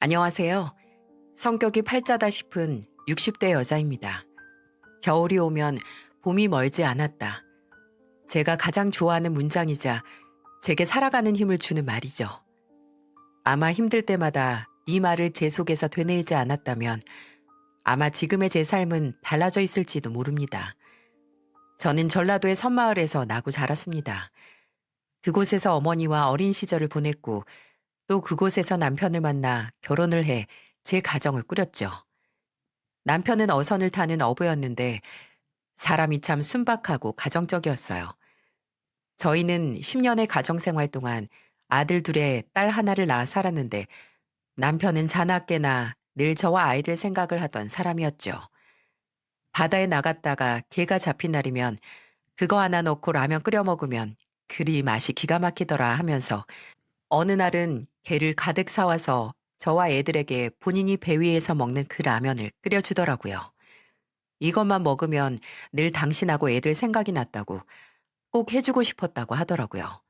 안녕하세요. 성격이 팔자다 싶은 60대 여자입니다. 겨울이 오면 봄이 멀지 않았다. 제가 가장 좋아하는 문장이자 제게 살아가는 힘을 주는 말이죠. 아마 힘들 때마다 이 말을 제 속에서 되뇌이지 않았다면 아마 지금의 제 삶은 달라져 있을지도 모릅니다. 저는 전라도의 섬마을에서 나고 자랐습니다. 그곳에서 어머니와 어린 시절을 보냈고 또 그곳에서 남편을 만나 결혼을 해 제 가정을 꾸렸죠. 남편은 어선을 타는 어부였는데 사람이 참 순박하고 가정적이었어요. 저희는 10년의 가정생활 동안 아들 둘에 딸 하나를 낳아 살았는데 남편은 자나깨나 늘 저와 아이들 생각을 하던 사람이었죠. 바다에 나갔다가 게가 잡힌 날이면 그거 하나 넣고 라면 끓여 먹으면 그리 맛이 기가 막히더라 하면서 어느 날은 게를 가득 사와서 저와 애들에게 본인이 배 위에서 먹는 그 라면을 끓여주더라고요. 이것만 먹으면 늘 당신하고 애들 생각이 났다고 꼭 해주고 싶었다고 하더라고요.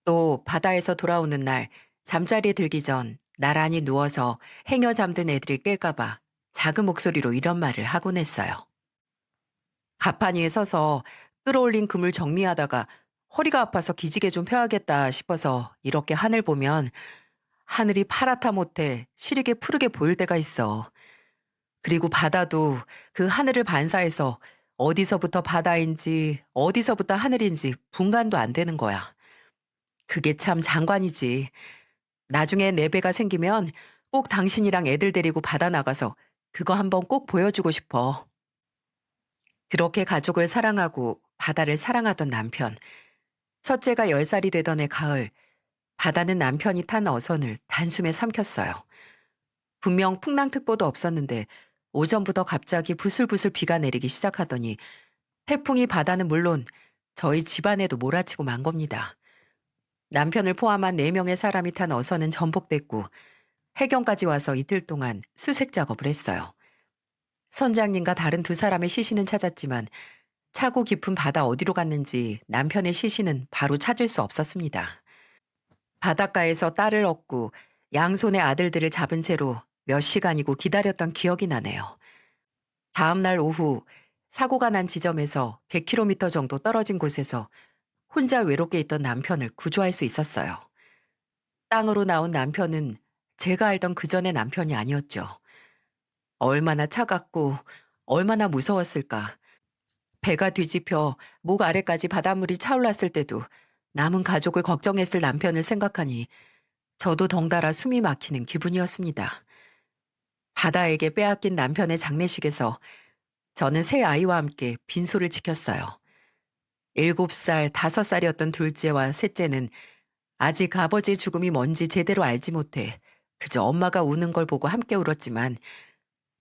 또 바다에서 돌아오는 날 잠자리에 들기 전 나란히 누워서 행여 잠든 애들이 깰까봐 작은 목소리로 이런 말을 하곤 했어요. 가판 위에 서서 끌어올린 금을 정리하다가 허리가 아파서 기지개 좀 펴야겠다 싶어서 이렇게 하늘 보면 하늘이 파랗다 못해 시리게 푸르게 보일 때가 있어. 그리고 바다도 그 하늘을 반사해서 어디서부터 바다인지 어디서부터 하늘인지 분간도 안 되는 거야. 그게 참 장관이지. 나중에 내 배가 생기면 꼭 당신이랑 애들 데리고 바다 나가서 그거 한번 꼭 보여주고 싶어. 그렇게 가족을 사랑하고 바다를 사랑하던 남편. 첫째가 10살이 되던 해 가을, 바다는 남편이 탄 어선을 단숨에 삼켰어요. 분명 풍랑특보도 없었는데 오전부터 갑자기 부슬부슬 비가 내리기 시작하더니 태풍이 바다는 물론 저희 집안에도 몰아치고 만 겁니다. 남편을 포함한 4명의 사람이 탄 어선은 전복됐고 해경까지 와서 이틀 동안 수색 작업을 했어요. 선장님과 다른 2사람의 시신은 찾았지만 차고 깊은 바다 어디로 갔는지 남편의 시신은 바로 찾을 수 없었습니다. 바닷가에서 딸을 얻고 양손의 아들들을 잡은 채로 몇 시간이고 기다렸던 기억이 나네요. 다음 날 오후 사고가 난 지점에서 100km 정도 떨어진 곳에서 혼자 외롭게 있던 남편을 구조할 수 있었어요. 땅으로 나온 남편은 제가 알던 그 전의 남편이 아니었죠. 얼마나 차갑고 얼마나 무서웠을까. 배가 뒤집혀 목 아래까지 바닷물이 차올랐을 때도 남은 가족을 걱정했을 남편을 생각하니 저도 덩달아 숨이 막히는 기분이었습니다. 바다에게 빼앗긴 남편의 장례식에서 저는 새 아이와 함께 빈소를 지켰어요. 7살, 5살이었던 둘째와 셋째는 아직 아버지의 죽음이 뭔지 제대로 알지 못해 그저 엄마가 우는 걸 보고 함께 울었지만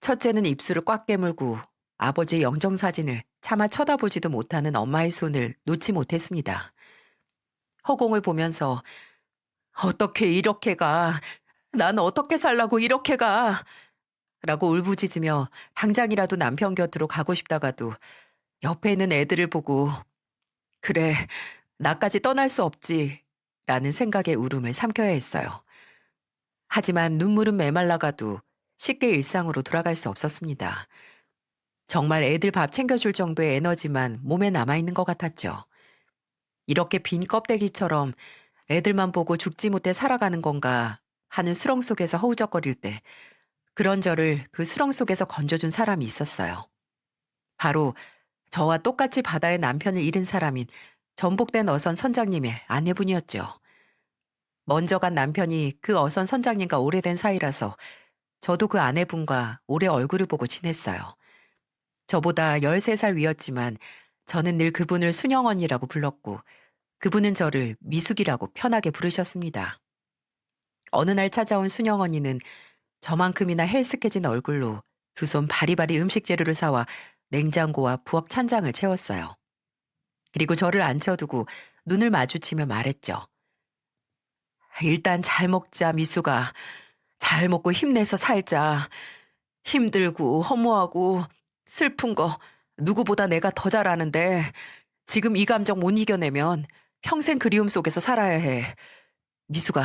첫째는 입술을 꽉 깨물고 아버지의 영정사진을 차마 쳐다보지도 못하는 엄마의 손을 놓지 못했습니다. 허공을 보면서 어떻게 이렇게 가? 난 어떻게 살라고 이렇게 가? 라고 울부짖으며 당장이라도 남편 곁으로 가고 싶다가도 옆에 있는 애들을 보고 그래, 나까지 떠날 수 없지 라는 생각에 울음을 삼켜야 했어요. 하지만 눈물은 메말라가도 쉽게 일상으로 돌아갈 수 없었습니다. 정말 애들 밥 챙겨줄 정도의 에너지만 몸에 남아있는 것 같았죠. 이렇게 빈 껍데기처럼 애들만 보고 죽지 못해 살아가는 건가 하는 수렁 속에서 허우적거릴 때 그런 저를 그 수렁 속에서 건져준 사람이 있었어요. 바로 저와 똑같이 바다의 남편을 잃은 사람인 전복된 어선 선장님의 아내분이었죠. 먼저 간 남편이 그 어선 선장님과 오래된 사이라서 저도 그 아내분과 오래 얼굴을 보고 지냈어요. 저보다 13살 위였지만 저는 늘 그분을 순영 언니라고 불렀고 그분은 저를 미숙이라고 편하게 부르셨습니다. 어느 날 찾아온 순영 언니는 저만큼이나 헬스케진 얼굴로 2손 바리바리 음식 재료를 사와 냉장고와 부엌 찬장을 채웠어요. 그리고 저를 앉혀두고 눈을 마주치며 말했죠. 일단 잘 먹자, 미숙아. 잘 먹고 힘내서 살자. 힘들고 허무하고 슬픈 거 누구보다 내가 더 잘 아는데 지금 이 감정 못 이겨내면 평생 그리움 속에서 살아야 해. 미숙아,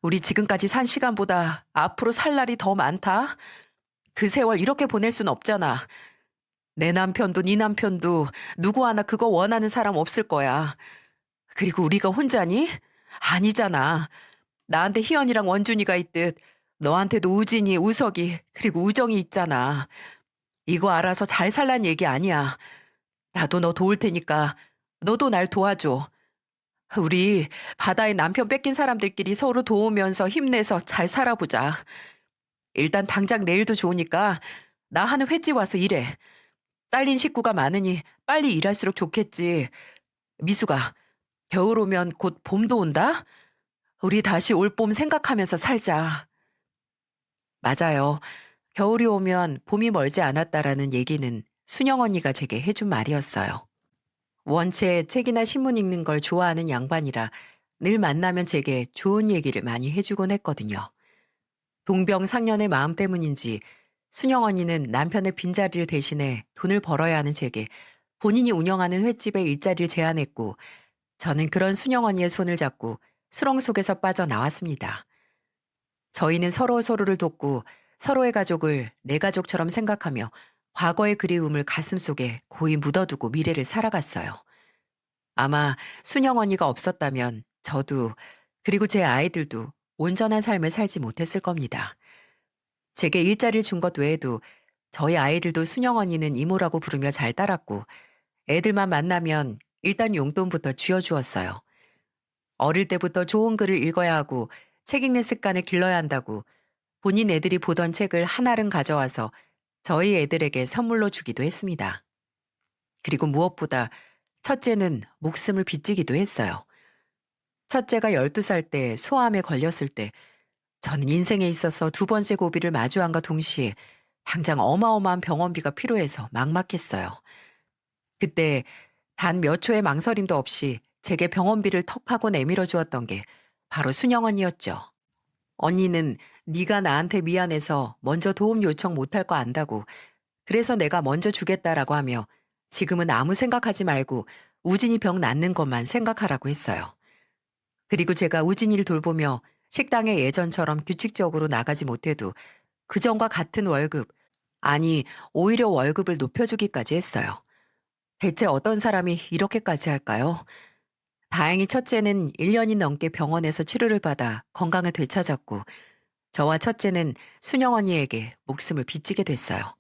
우리 지금까지 산 시간보다 앞으로 살 날이 더 많다? 그 세월 이렇게 보낼 순 없잖아. 내 남편도 네 남편도 누구 하나 그거 원하는 사람 없을 거야. 그리고 우리가 혼자니? 아니잖아. 나한테 희연이랑 원준이가 있듯 너한테도 우진이, 우석이, 그리고 우정이 있잖아. 이거 알아서 잘 살란 얘기 아니야. 나도 너 도울 테니까 너도 날 도와줘. 우리 바다에 남편 뺏긴 사람들끼리 서로 도우면서 힘내서 잘 살아보자. 일단 당장 내일도 좋으니까 나 하는 횟집 와서 일해. 딸린 식구가 많으니 빨리 일할수록 좋겠지. 미수가, 겨울 오면 곧 봄도 온다? 우리 다시 올 봄 생각하면서 살자. 맞아요. 겨울이 오면 봄이 멀지 않았다라는 얘기는 순영 언니가 제게 해준 말이었어요. 원체 책이나 신문 읽는 걸 좋아하는 양반이라 늘 만나면 제게 좋은 얘기를 많이 해주곤 했거든요. 동병상련의 마음 때문인지 순영 언니는 남편의 빈자리를 대신해 돈을 벌어야 하는 제게 본인이 운영하는 횟집에 일자리를 제안했고 저는 그런 순영 언니의 손을 잡고 수렁 속에서 빠져나왔습니다. 저희는 서로 서로를 돕고 서로의 가족을 내 가족처럼 생각하며 과거의 그리움을 가슴속에 고이 묻어두고 미래를 살아갔어요. 아마 순영 언니가 없었다면 저도 그리고 제 아이들도 온전한 삶을 살지 못했을 겁니다. 제게 일자리를 준 것 외에도 저희 아이들도 순영 언니는 이모라고 부르며 잘 따랐고 애들만 만나면 일단 용돈부터 쥐어주었어요. 어릴 때부터 좋은 글을 읽어야 하고 책 읽는 습관을 길러야 한다고 본인 애들이 보던 책을 하나를 가져와서 저희 애들에게 선물로 주기도 했습니다. 그리고 무엇보다 첫째는 목숨을 빚지기도 했어요. 첫째가 12살 때 소아암에 걸렸을 때 저는 인생에 있어서 두 번째 고비를 마주함과 동시에 당장 어마어마한 병원비가 필요해서 막막했어요. 그때 단 몇 초의 망설임도 없이 제게 병원비를 턱 하고 내밀어 주었던 게 바로 순영 언니였죠. 언니는 네가 나한테 미안해서 먼저 도움 요청 못할 거 안다고 그래서 내가 먼저 주겠다라고 하며 지금은 아무 생각하지 말고 우진이 병 낫는 것만 생각하라고 했어요. 그리고 제가 우진이를 돌보며 식당에 예전처럼 규칙적으로 나가지 못해도 그전과 같은 월급, 아니 오히려 월급을 높여주기까지 했어요. 대체 어떤 사람이 이렇게까지 할까요? 다행히 첫째는 1년이 넘게 병원에서 치료를 받아 건강을 되찾았고 저와 첫째는 순영 언니에게 목숨을 빚지게 됐어요.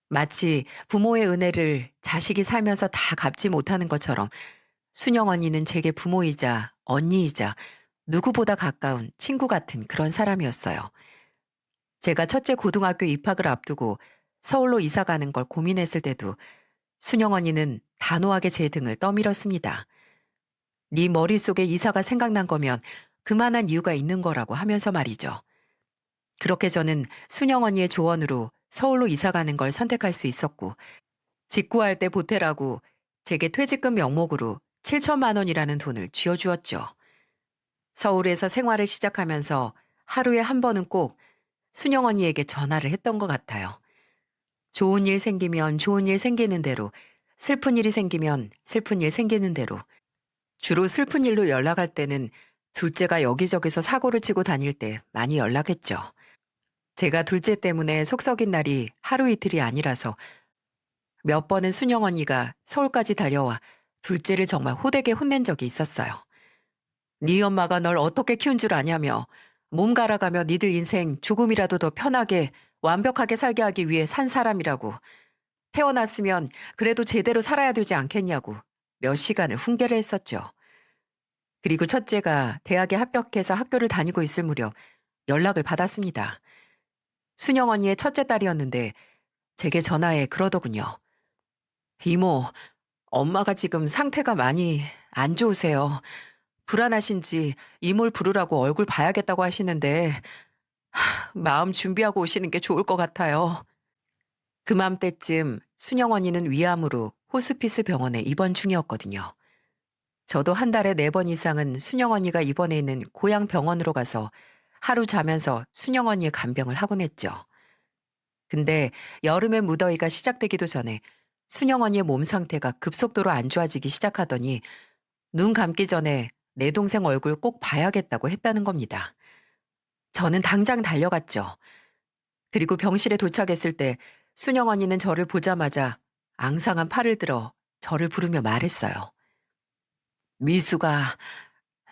마치 부모의 은혜를 자식이 살면서 다 갚지 못하는 것처럼 순영 언니는 제게 부모이자 언니이자 누구보다 가까운 친구 같은 그런 사람이었어요. 제가 첫째 고등학교 입학을 앞두고 서울로 이사 가는 걸 고민했을 때도 순영 언니는 단호하게 제 등을 떠밀었습니다. 네 머릿속에 이사가 생각난 거면 그만한 이유가 있는 거라고 하면서 말이죠. 그렇게 저는 순영 언니의 조언으로 서울로 이사 가는 걸 선택할 수 있었고 직구할 때 보태라고 제게 퇴직금 명목으로 7천만 원이라는 돈을 쥐어주었죠. 서울에서 생활을 시작하면서 하루에 한 번은 꼭 순영 언니에게 전화를 했던 것 같아요. 좋은 일 생기면 좋은 일 생기는 대로, 슬픈 일이 생기면 슬픈 일 생기는 대로, 주로 슬픈 일로 연락할 때는 둘째가 여기저기서 사고를 치고 다닐 때 많이 연락했죠. 제가 둘째 때문에 속 썩인 날이 하루 이틀이 아니라서 몇 번은 순영 언니가 서울까지 달려와 둘째를 정말 호되게 혼낸 적이 있었어요. 네 엄마가 널 어떻게 키운 줄 아냐며 몸 갈아가며 니들 인생 조금이라도 더 편하게 완벽하게 살게 하기 위해 산 사람이라고. 태어났으면 그래도 제대로 살아야 되지 않겠냐고 몇 시간을 훈계를 했었죠. 그리고 첫째가 대학에 합격해서 학교를 다니고 있을 무렵 연락을 받았습니다. 순영 언니의 첫째 딸이었는데 제게 전화해 그러더군요. 이모, 엄마가 지금 상태가 많이 안 좋으세요. 불안하신지 이모를 부르라고 얼굴 봐야겠다고 하시는데 마음 준비하고 오시는 게 좋을 것 같아요. 그맘때쯤 순영 언니는 위암으로 호스피스 병원에 입원 중이었거든요. 저도 한 달에 4번 이상은 순영 언니가 입원해 있는 고향 병원으로 가서 하루 자면서 순영 언니의 간병을 하곤 했죠. 근데 여름의 무더위가 시작되기도 전에 순영 언니의 몸 상태가 급속도로 안 좋아지기 시작하더니 눈 감기 전에 내 동생 얼굴 꼭 봐야겠다고 했다는 겁니다. 저는 당장 달려갔죠. 그리고 병실에 도착했을 때 순영 언니는 저를 보자마자 앙상한 팔을 들어 저를 부르며 말했어요. 미수가,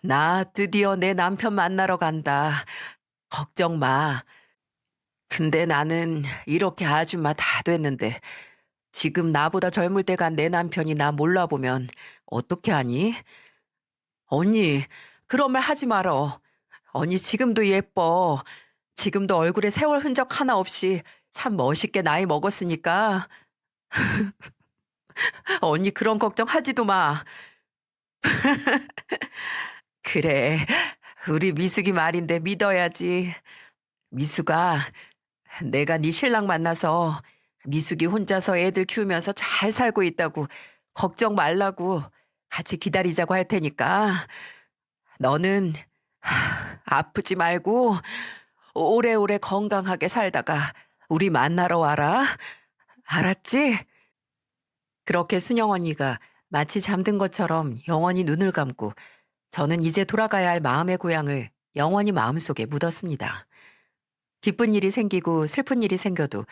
나 드디어 내 남편 만나러 간다. 걱정 마. 근데 나는 이렇게 아줌마 다 됐는데 지금 나보다 젊을 때 간 내 남편이 나 몰라보면 어떻게 하니? 언니, 그런 말 하지 말어. 언니 지금도 예뻐. 지금도 얼굴에 세월 흔적 하나 없이 참 멋있게 나이 먹었으니까 언니 그런 걱정 하지도 마. 그래, 우리 미숙이 말인데 믿어야지. 미숙아, 내가 네 신랑 만나서 미숙이 혼자서 애들 키우면서 잘 살고 있다고 걱정 말라고 같이 기다리자고 할 테니까 너는 아프지 말고 오래오래 건강하게 살다가 우리 만나러 와라. 알았지? 그렇게 순영 언니가 마치 잠든 것처럼 영원히 눈을 감고 저는 이제 돌아가야 할 마음의 고향을 영원히 마음속에 묻었습니다. 기쁜 일이 생기고 슬픈 일이 생겨도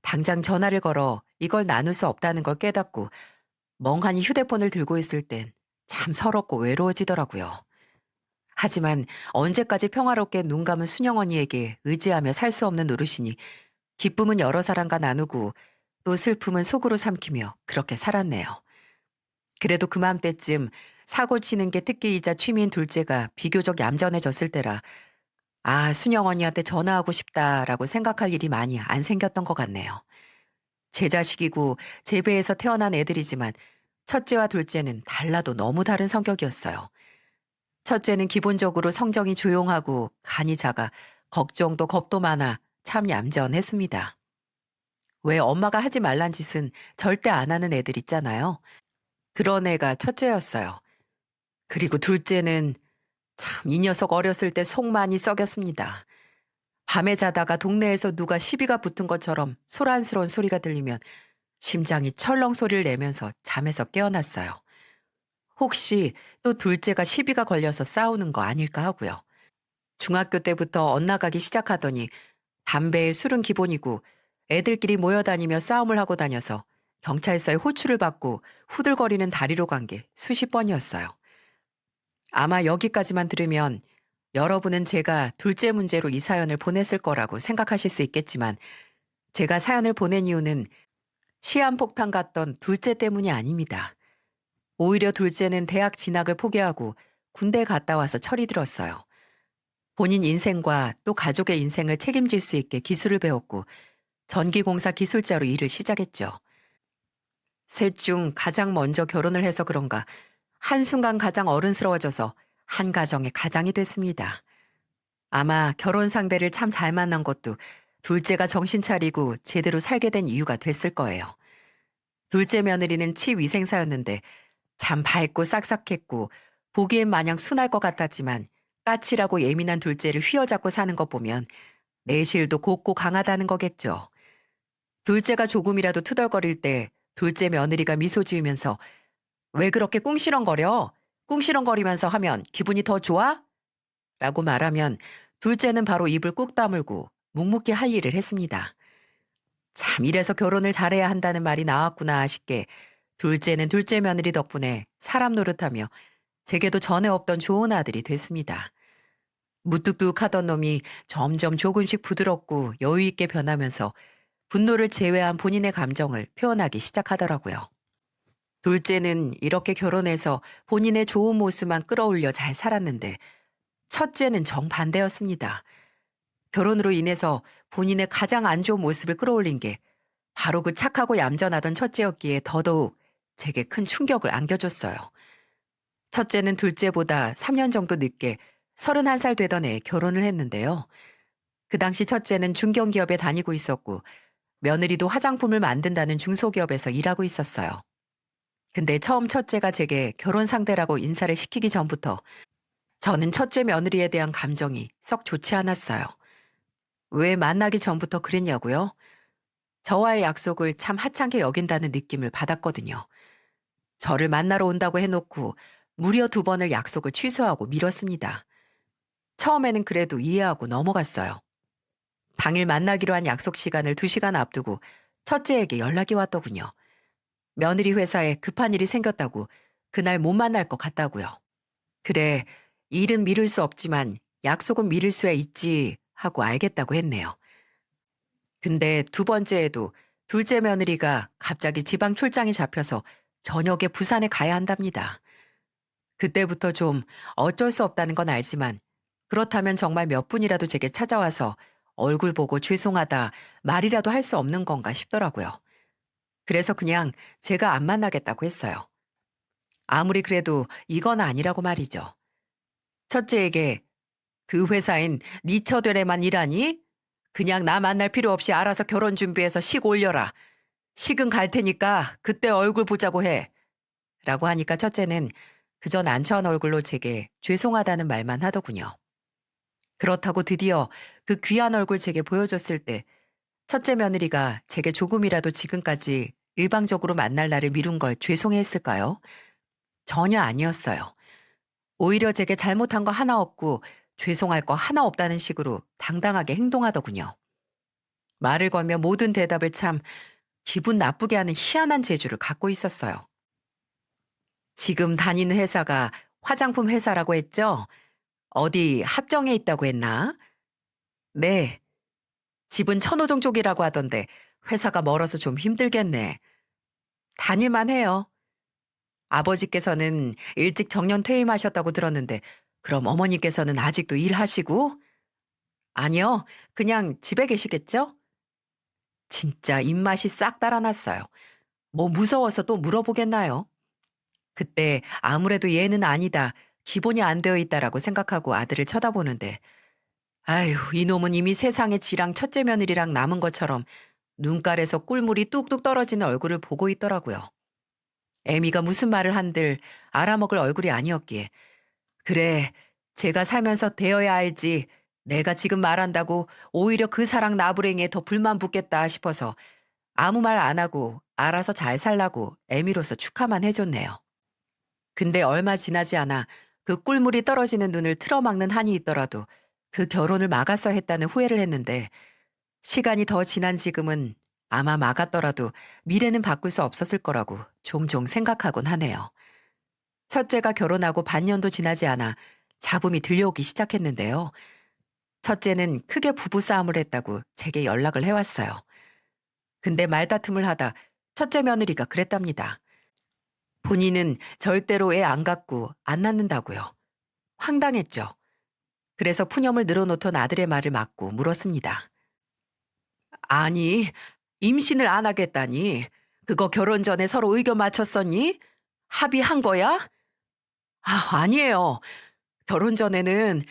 당장 전화를 걸어 이걸 나눌 수 없다는 걸 깨닫고 멍하니 휴대폰을 들고 있을 땐 참 서럽고 외로워지더라고요. 하지만 언제까지 평화롭게 눈 감은 순영 언니에게 의지하며 살 수 없는 노릇이니 기쁨은 여러 사람과 나누고 또 슬픔은 속으로 삼키며 그렇게 살았네요. 그래도 그맘때쯤 사고 치는 게 특기이자 취미인 둘째가 비교적 얌전해졌을 때라 순영 언니한테 전화하고 싶다라고 생각할 일이 많이 안 생겼던 것 같네요. 제 자식이고 제 배에서 태어난 애들이지만 첫째와 둘째는 달라도 너무 다른 성격이었어요. 첫째는 기본적으로 성정이 조용하고 간이 작아 걱정도 겁도 많아 참 얌전했습니다. 왜 엄마가 하지 말란 짓은 절대 안 하는 애들 있잖아요. 그런 애가 첫째였어요. 그리고 둘째는 참 이 녀석 어렸을 때 속 많이 썩였습니다. 밤에 자다가 동네에서 누가 시비가 붙은 것처럼 소란스러운 소리가 들리면 심장이 철렁 소리를 내면서 잠에서 깨어났어요. 혹시 또 둘째가 시비가 걸려서 싸우는 거 아닐까 하고요. 중학교 때부터 엇나가기 시작하더니 담배에 술은 기본이고 애들끼리 모여다니며 싸움을 하고 다녀서 경찰서에 호출을 받고 후들거리는 다리로 간 게 수십 번이었어요. 아마 여기까지만 들으면 여러분은 제가 둘째 문제로 이 사연을 보냈을 거라고 생각하실 수 있겠지만 제가 사연을 보낸 이유는 시한폭탄 같던 둘째 때문이 아닙니다. 오히려 둘째는 대학 진학을 포기하고 군대 갔다 와서 철이 들었어요. 본인 인생과 또 가족의 인생을 책임질 수 있게 기술을 배웠고 전기공사 기술자로 일을 시작했죠. 셋 중 가장 먼저 결혼을 해서 그런가 한순간 가장 어른스러워져서 한 가정의 가장이 됐습니다. 아마 결혼 상대를 참 잘 만난 것도 둘째가 정신 차리고 제대로 살게 된 이유가 됐을 거예요. 둘째 며느리는 치위생사였는데 참 밝고 싹싹했고 보기엔 마냥 순할 것 같았지만 까칠하고 예민한 둘째를 휘어잡고 사는 것 보면 내실도 곱고 강하다는 거겠죠. 둘째가 조금이라도 투덜거릴 때 둘째 며느리가 미소 지으면서 왜 그렇게 꿍시렁거려? 꿍시렁거리면서 하면 기분이 더 좋아? 라고 말하면 둘째는 바로 입을 꾹 다물고 묵묵히 할 일을 했습니다. 참 이래서 결혼을 잘해야 한다는 말이 나왔구나 싶게 둘째는 둘째 며느리 덕분에 사람 노릇하며 제게도 전에 없던 좋은 아들이 됐습니다. 무뚝뚝하던 놈이 점점 조금씩 부드럽고 여유 있게 변하면서 분노를 제외한 본인의 감정을 표현하기 시작하더라고요. 둘째는 이렇게 결혼해서 본인의 좋은 모습만 끌어올려 잘 살았는데 첫째는 정반대였습니다. 결혼으로 인해서 본인의 가장 안 좋은 모습을 끌어올린 게 바로 그 착하고 얌전하던 첫째였기에 더더욱 제게 큰 충격을 안겨줬어요. 첫째는 둘째보다 3년 정도 늦게 31살 되던 해에 결혼을 했는데요. 그 당시 첫째는 중견기업에 다니고 있었고 며느리도 화장품을 만든다는 중소기업에서 일하고 있었어요. 근데 처음 첫째가 제게 결혼 상대라고 인사를 시키기 전부터 저는 첫째 며느리에 대한 감정이 썩 좋지 않았어요. 왜 만나기 전부터 그랬냐고요? 저와의 약속을 참 하찮게 여긴다는 느낌을 받았거든요. 저를 만나러 온다고 해놓고 무려 2번을 약속을 취소하고 미뤘습니다. 처음에는 그래도 이해하고 넘어갔어요. 당일 만나기로 한 약속 시간을 2시간 앞두고 첫째에게 연락이 왔더군요. 며느리 회사에 급한 일이 생겼다고 그날 못 만날 것 같다고요. 그래, 일은 미룰 수 없지만 약속은 미룰 수야 있지 하고 알겠다고 했네요. 근데 두 번째에도 둘째 며느리가 갑자기 지방 출장이 잡혀서 저녁에 부산에 가야 한답니다. 그때부터 좀 어쩔 수 없다는 건 알지만 그렇다면 정말 몇 분이라도 제게 찾아와서 얼굴 보고 죄송하다 말이라도 할 수 없는 건가 싶더라고요. 그래서 그냥 제가 안 만나겠다고 했어요. 아무리 그래도 이건 아니라고 말이죠. 첫째에게 그 회사엔 네 처대에만 일하니? 그냥 나 만날 필요 없이 알아서 결혼 준비해서 식 올려라. 식은 갈 테니까 그때 얼굴 보자고 해. 라고 하니까 첫째는 그저 난처한 얼굴로 제게 죄송하다는 말만 하더군요. 그렇다고 드디어 그 귀한 얼굴 제게 보여줬을 때 첫째 며느리가 제게 조금이라도 지금까지 일방적으로 만날 날을 미룬 걸 죄송해했을까요? 전혀 아니었어요. 오히려 제게 잘못한 거 하나 없고 죄송할 거 하나 없다는 식으로 당당하게 행동하더군요. 말을 걸며 모든 대답을 참 기분 나쁘게 하는 희한한 재주를 갖고 있었어요. 지금 다니는 회사가 화장품 회사라고 했죠? 어디 합정에 있다고 했나? 네. 집은 천호동 쪽이라고 하던데 회사가 멀어서 좀 힘들겠네. 다닐만 해요. 아버지께서는 일찍 정년 퇴임하셨다고 들었는데 그럼 어머니께서는 아직도 일하시고? 아니요. 그냥 집에 계시겠죠? 진짜 입맛이 싹 달아났어요. 뭐 무서워서 또 물어보겠나요? 그때 아무래도 얘는 아니다. 기본이 안 되어 있다라고 생각하고 아들을 쳐다보는데 아휴 이놈은 이미 세상에 지랑 첫째 며느리랑 남은 것처럼 눈깔에서 꿀물이 뚝뚝 떨어지는 얼굴을 보고 있더라고요. 애미가 무슨 말을 한들 알아먹을 얼굴이 아니었기에 그래 제가 살면서 되어야 알지 내가 지금 말한다고 오히려 그 사랑 나부랭이에 더 불만 붙겠다 싶어서 아무 말 안 하고 알아서 잘 살라고 애미로서 축하만 해줬네요. 근데 얼마 지나지 않아 그 꿀물이 떨어지는 눈을 틀어막는 한이 있더라도 그 결혼을 막았어 했다는 후회를 했는데 시간이 더 지난 지금은 아마 막았더라도 미래는 바꿀 수 없었을 거라고 종종 생각하곤 하네요. 첫째가 결혼하고 반년도 지나지 않아 잡음이 들려오기 시작했는데요. 첫째는 크게 부부싸움을 했다고 제게 연락을 해왔어요. 근데 말다툼을 하다 첫째 며느리가 그랬답니다. 본인은 절대로 애 안 갖고 안 낳는다고요. 황당했죠. 그래서 푸념을 늘어놓던 아들의 말을 막고 물었습니다. 아니, 임신을 안 하겠다니? 그거 결혼 전에 서로 의견 맞췄었니? 합의한 거야? 아니에요. 결혼 전에는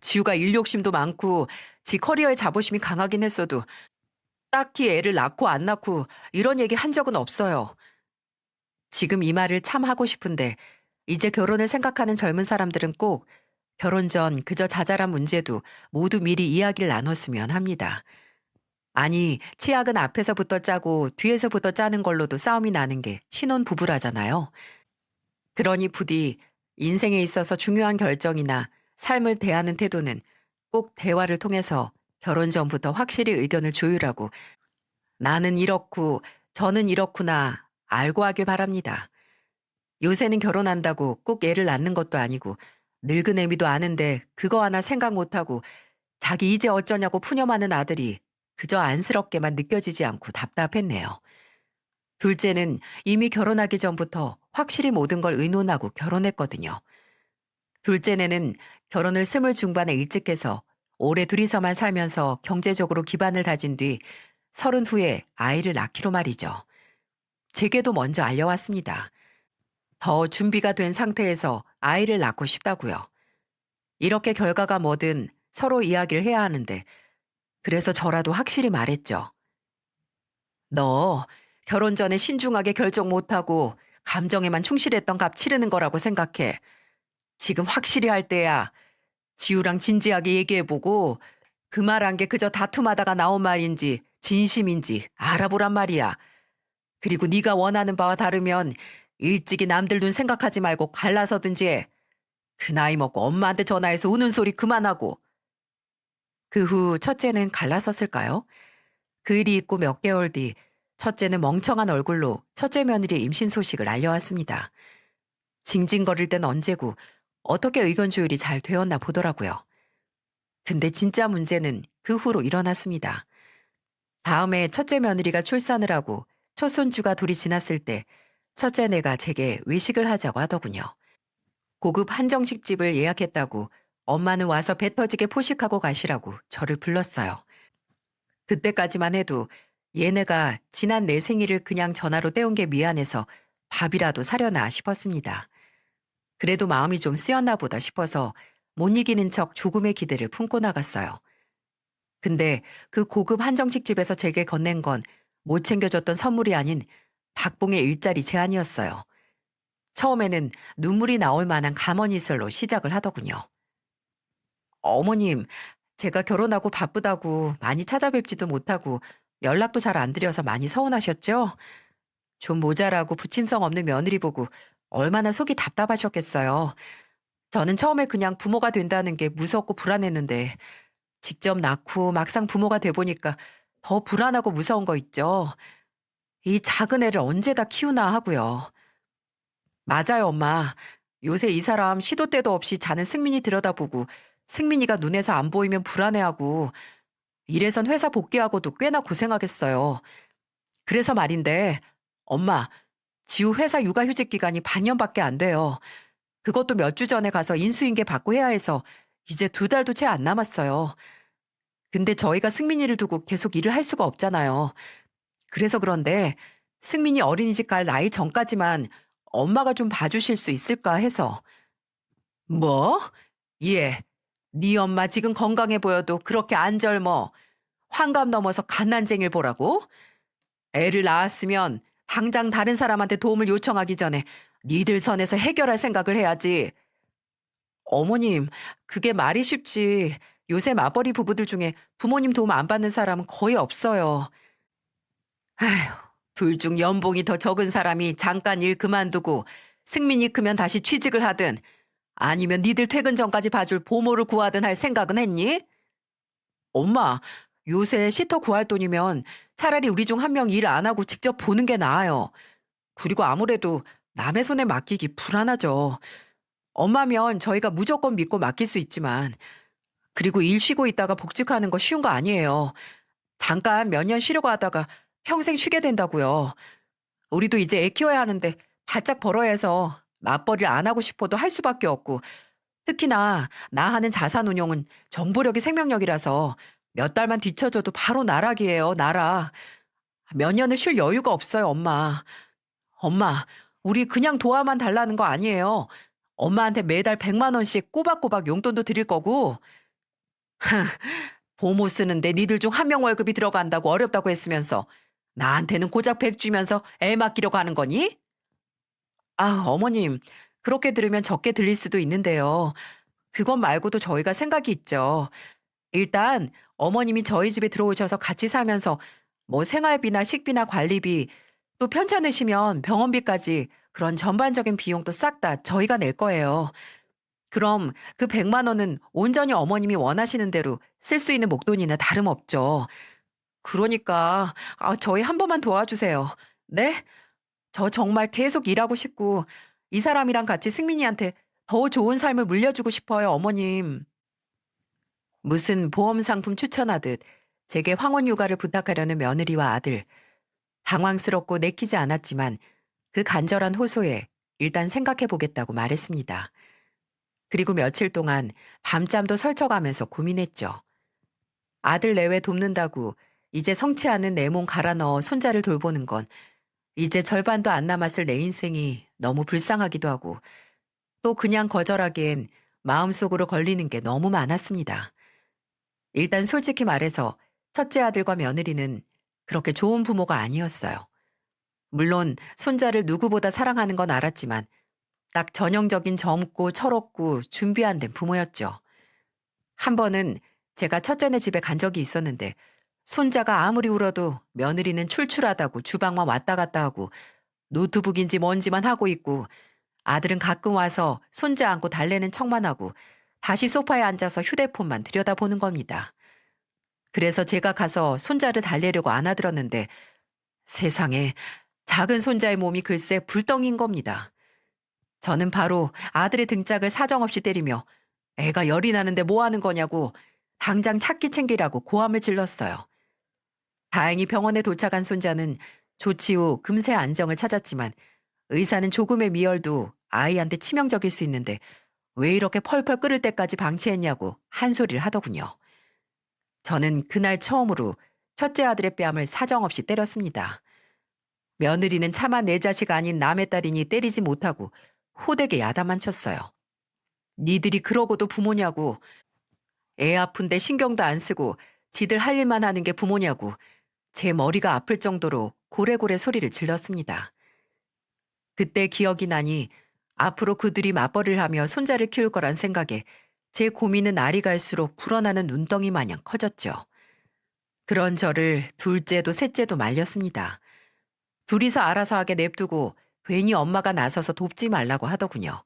지우가 일 욕심도 많고 지 커리어에 자부심이 강하긴 했어도 딱히 애를 낳고 안 낳고 이런 얘기 한 적은 없어요. 지금 이 말을 참 하고 싶은데 이제 결혼을 생각하는 젊은 사람들은 꼭 결혼 전 그저 자잘한 문제도 모두 미리 이야기를 나눴으면 합니다. 아니, 치약은 앞에서부터 짜고 뒤에서부터 짜는 걸로도 싸움이 나는 게 신혼 부부라잖아요. 그러니 부디 인생에 있어서 중요한 결정이나 삶을 대하는 태도는 꼭 대화를 통해서 결혼 전부터 확실히 의견을 조율하고 나는 이렇고 저는 이렇구나 알고 하길 바랍니다. 요새는 결혼한다고 꼭 애를 낳는 것도 아니고 늙은 애미도 아는데 그거 하나 생각 못하고 자기 이제 어쩌냐고 푸념하는 아들이 그저 안쓰럽게만 느껴지지 않고 답답했네요. 둘째는 이미 결혼하기 전부터 확실히 모든 걸 의논하고 결혼했거든요. 둘째네는 결혼을 20 중반에 일찍 해서 오래 둘이서만 살면서 경제적으로 기반을 다진 뒤 30 후에 아이를 낳기로 말이죠. 제게도 먼저 알려왔습니다. 더 준비가 된 상태에서 아이를 낳고 싶다고요. 이렇게 결과가 뭐든 서로 이야기를 해야 하는데 그래서 저라도 확실히 말했죠. 너 결혼 전에 신중하게 결정 못하고 감정에만 충실했던 값 치르는 거라고 생각해. 지금 확실히 할 때야. 지우랑 진지하게 얘기해보고 그 말 한 게 그저 다툼하다가 나온 말인지 진심인지 알아보란 말이야. 그리고 네가 원하는 바와 다르면 일찍이 남들 눈 생각하지 말고 갈라서든지 해. 그 나이 먹고 엄마한테 전화해서 우는 소리 그만하고. 그 후 첫째는 갈라섰을까요? 그 일이 있고 몇 개월 뒤 첫째는 멍청한 얼굴로 첫째 며느리의 임신 소식을 알려왔습니다. 징징거릴 땐 언제고 어떻게 의견 조율이 잘 되었나 보더라고요. 근데 진짜 문제는 그 후로 일어났습니다. 다음에 첫째 며느리가 출산을 하고 첫 손주가 돌이 지났을 때 첫째네가 제게 외식을 하자고 하더군요. 고급 한정식 집을 예약했다고 엄마는 와서 배 터지게 포식하고 가시라고 저를 불렀어요. 그때까지만 해도 얘네가 지난 내 생일을 그냥 전화로 때운 게 미안해서 밥이라도 사려나 싶었습니다. 그래도 마음이 좀 쓰였나 보다 싶어서 못 이기는 척 조금의 기대를 품고 나갔어요. 근데 그 고급 한정식 집에서 제게 건넨 건 못 챙겨줬던 선물이 아닌 박봉의 일자리 제안이었어요. 처음에는 눈물이 나올 만한 감언이설로 시작을 하더군요. 어머님, 제가 결혼하고 바쁘다고 많이 찾아뵙지도 못하고 연락도 잘 안 드려서 많이 서운하셨죠? 좀 모자라고 부침성 없는 며느리 보고 얼마나 속이 답답하셨겠어요. 저는 처음에 그냥 부모가 된다는 게 무섭고 불안했는데 직접 낳고 막상 부모가 돼 보니까 더 불안하고 무서운 거 있죠. 이 작은 애를 언제 다 키우나 하고요. 맞아요, 엄마. 요새 이 사람 시도 때도 없이 자는 승민이 들여다보고 승민이가 눈에서 안 보이면 불안해하고 이래선 회사 복귀하고도 꽤나 고생하겠어요. 그래서 말인데, 엄마, 지우 회사 육아휴직 기간이 반년밖에 안 돼요. 그것도 몇 주 전에 가서 인수인계 받고 해야 해서 이제 2달도 채 안 남았어요. 근데 저희가 승민이를 두고 계속 일을 할 수가 없잖아요. 그래서 그런데 승민이 어린이집 갈 나이 전까지만 엄마가 좀 봐주실 수 있을까 해서. 뭐? 예. 네 엄마 지금 건강해 보여도 그렇게 안 젊어. 환갑 넘어서 갓난쟁이를 보라고? 애를 낳았으면 당장 다른 사람한테 도움을 요청하기 전에 니들 선에서 해결할 생각을 해야지. 어머님, 그게 말이 쉽지. 요새 맞벌이 부부들 중에 부모님 도움 안 받는 사람은 거의 없어요. 아휴, 둘 중 연봉이 더 적은 사람이 잠깐 일 그만두고 승민이 크면 다시 취직을 하든 아니면 니들 퇴근 전까지 봐줄 보모를 구하든 할 생각은 했니? 엄마, 요새 시터 구할 돈이면 차라리 우리 중 한 명 일 안 하고 직접 보는 게 나아요. 그리고 아무래도 남의 손에 맡기기 불안하죠. 엄마면 저희가 무조건 믿고 맡길 수 있지만, 그리고 일 쉬고 있다가 복직하는 거 쉬운 거 아니에요. 잠깐 몇 년 쉬려고 하다가 평생 쉬게 된다고요. 우리도 이제 애 키워야 하는데 바짝 벌어야 해서 맞벌이를 안 하고 싶어도 할 수밖에 없고, 특히나 나 하는 자산운용은 정보력이 생명력이라서 몇 달만 뒤쳐져도 바로 나락이에요, 나락. 몇 년을 쉴 여유가 없어요, 엄마. 엄마, 우리 그냥 도와만 달라는 거 아니에요. 엄마한테 매달 100만 원씩 꼬박꼬박 용돈도 드릴 거고. 보모 쓰는데 니들 중 한 명 월급이 들어간다고 어렵다고 했으면서 나한테는 고작 100 주면서 애 맡기려고 하는 거니? 아, 어머님, 그렇게 들으면 적게 들릴 수도 있는데요. 그것 말고도 저희가 생각이 있죠. 일단 어머님이 저희 집에 들어오셔서 같이 살면서 뭐 생활비나 식비나 관리비 또 편찮으시면 병원비까지 그런 전반적인 비용도 싹 다 저희가 낼 거예요. 그럼 그 100만 원은 온전히 어머님이 원하시는 대로 쓸 수 있는 목돈이나 다름없죠. 그러니까 저희 한 번만 도와주세요. 네? 저 정말 계속 일하고 싶고 이 사람이랑 같이 승민이한테 더 좋은 삶을 물려주고 싶어요, 어머님. 무슨 보험 상품 추천하듯 제게 황혼 육아를 부탁하려는 며느리와 아들. 당황스럽고 내키지 않았지만 그 간절한 호소에 일단 생각해 보겠다고 말했습니다. 그리고 며칠 동안 밤잠도 설쳐가면서 고민했죠. 아들 내외 돕는다고 이제 성치 않은 내 몸 갈아 넣어 손자를 돌보는 건 이제 절반도 안 남았을 내 인생이 너무 불쌍하기도 하고 또 그냥 거절하기엔 마음속으로 걸리는 게 너무 많았습니다. 일단 솔직히 말해서 첫째 아들과 며느리는 그렇게 좋은 부모가 아니었어요. 물론 손자를 누구보다 사랑하는 건 알았지만 딱 전형적인 젊고 철없고 준비 안 된 부모였죠. 한 번은 제가 첫째네 집에 간 적이 있었는데 손자가 아무리 울어도 며느리는 출출하다고 주방만 왔다 갔다 하고 노트북인지 뭔지만 하고 있고 아들은 가끔 와서 손자 안고 달래는 척만 하고 다시 소파에 앉아서 휴대폰만 들여다보는 겁니다. 그래서 제가 가서 손자를 달래려고 안아들었는데 세상에 작은 손자의 몸이 글쎄 불덩인 겁니다. 저는 바로 아들의 등짝을 사정없이 때리며 애가 열이 나는데 뭐 하는 거냐고 당장 찾기 챙기라고 고함을 질렀어요. 다행히 병원에 도착한 손자는 조치 후 금세 안정을 찾았지만 의사는 조금의 미열도 아이한테 치명적일 수 있는데 왜 이렇게 펄펄 끓을 때까지 방치했냐고 한 소리를 하더군요. 저는 그날 처음으로 첫째 아들의 뺨을 사정없이 때렸습니다. 며느리는 차마 내 자식 아닌 남의 딸이니 때리지 못하고 호되게 야단만 쳤어요. 니들이 그러고도 부모냐고, 애 아픈데 신경도 안 쓰고 지들 할 일만 하는 게 부모냐고 제 머리가 아플 정도로 고래고래 소리를 질렀습니다. 그때 기억이 나니 앞으로 그들이 맞벌이를 하며 손자를 키울 거란 생각에 제 고민은 날이 갈수록 불어나는 눈덩이 마냥 커졌죠. 그런 저를 둘째도 셋째도 말렸습니다. 둘이서 알아서 하게 냅두고 괜히 엄마가 나서서 돕지 말라고 하더군요.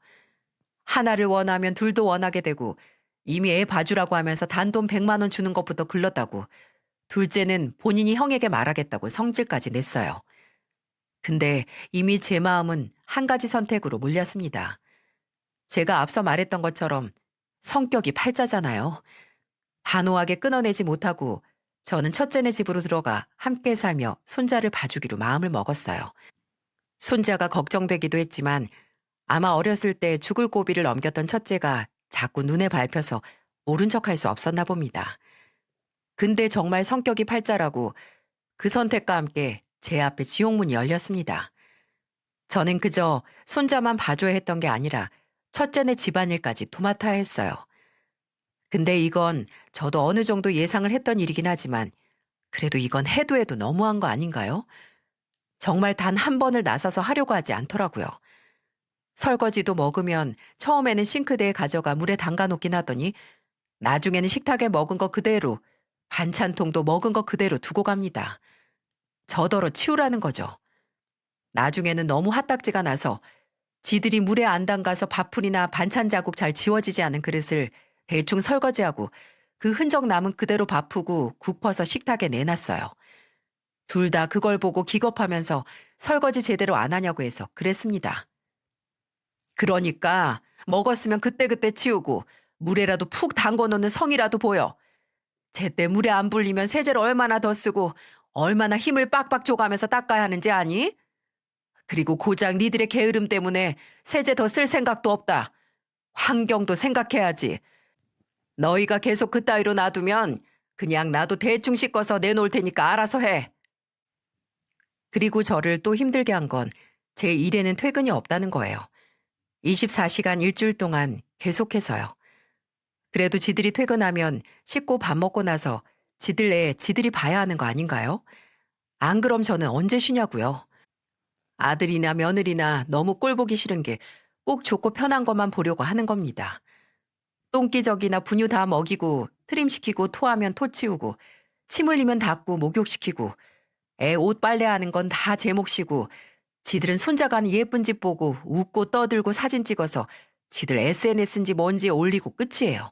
하나를 원하면 둘도 원하게 되고 이미 애 봐주라고 하면서 단돈 100만 원 주는 것부터 글렀다고 둘째는 본인이 형에게 말하겠다고 성질까지 냈어요. 근데 이미 제 마음은 한 가지 선택으로 몰렸습니다. 제가 앞서 말했던 것처럼 성격이 팔자잖아요. 단호하게 끊어내지 못하고 저는 첫째네 집으로 들어가 함께 살며 손자를 봐주기로 마음을 먹었어요. 손자가 걱정되기도 했지만 아마 어렸을 때 죽을 고비를 넘겼던 첫째가 자꾸 눈에 밟혀서 모른 척할 수 없었나 봅니다. 근데 정말 성격이 팔자라고 그 선택과 함께 제 앞에 지옥문이 열렸습니다. 저는 그저 손자만 봐줘야 했던 게 아니라 첫째네 집안일까지 도맡아야 했어요. 근데 이건 저도 어느 정도 예상을 했던 일이긴 하지만 그래도 이건 해도 너무한 거 아닌가요? 정말 단 한 번을 나서서 하려고 하지 않더라고요. 설거지도 먹으면 처음에는 싱크대에 가져가 물에 담가 놓긴 하더니 나중에는 식탁에 먹은 거 그대로 반찬통도 먹은 거 그대로 두고 갑니다. 저더러 치우라는 거죠. 나중에는 너무 핫딱지가 나서 지들이 물에 안 담가서 밥풀이나 반찬 자국 잘 지워지지 않은 그릇을 대충 설거지하고 그 흔적 남은 그대로 밥푸고 국 퍼서 식탁에 내놨어요. 둘 다 그걸 보고 기겁하면서 설거지 제대로 안 하냐고 해서 그랬습니다. 그러니까 먹었으면 그때그때 치우고 물에라도 푹 담궈놓는 성이라도 보여. 제때 물에 안 불리면 세제를 얼마나 더 쓰고 얼마나 힘을 빡빡 줘가면서 닦아야 하는지 아니? 그리고 고작 니들의 게으름 때문에 세제 더 쓸 생각도 없다. 환경도 생각해야지. 너희가 계속 그따위로 놔두면 그냥 나도 대충 씻어서 내놓을 테니까 알아서 해. 그리고 저를 또 힘들게 한 건 제 일에는 퇴근이 없다는 거예요. 24시간 일주일 동안 계속해서요. 그래도 지들이 퇴근하면 씻고 밥 먹고 나서 지들 애 지들이 봐야 하는 거 아닌가요? 안 그럼 저는 언제 쉬냐고요. 아들이나 며느리나 너무 꼴 보기 싫은 게 꼭 좋고 편한 것만 보려고 하는 겁니다. 똥기저귀나 분유 다 먹이고 트림시키고 토하면 토 치우고 침 흘리면 닦고 목욕시키고 애 옷 빨래하는 건 다 제 몫이고 지들은 손자 가는 예쁜 집 보고 웃고 떠들고 사진 찍어서 지들 SNS인지 뭔지 올리고 끝이에요.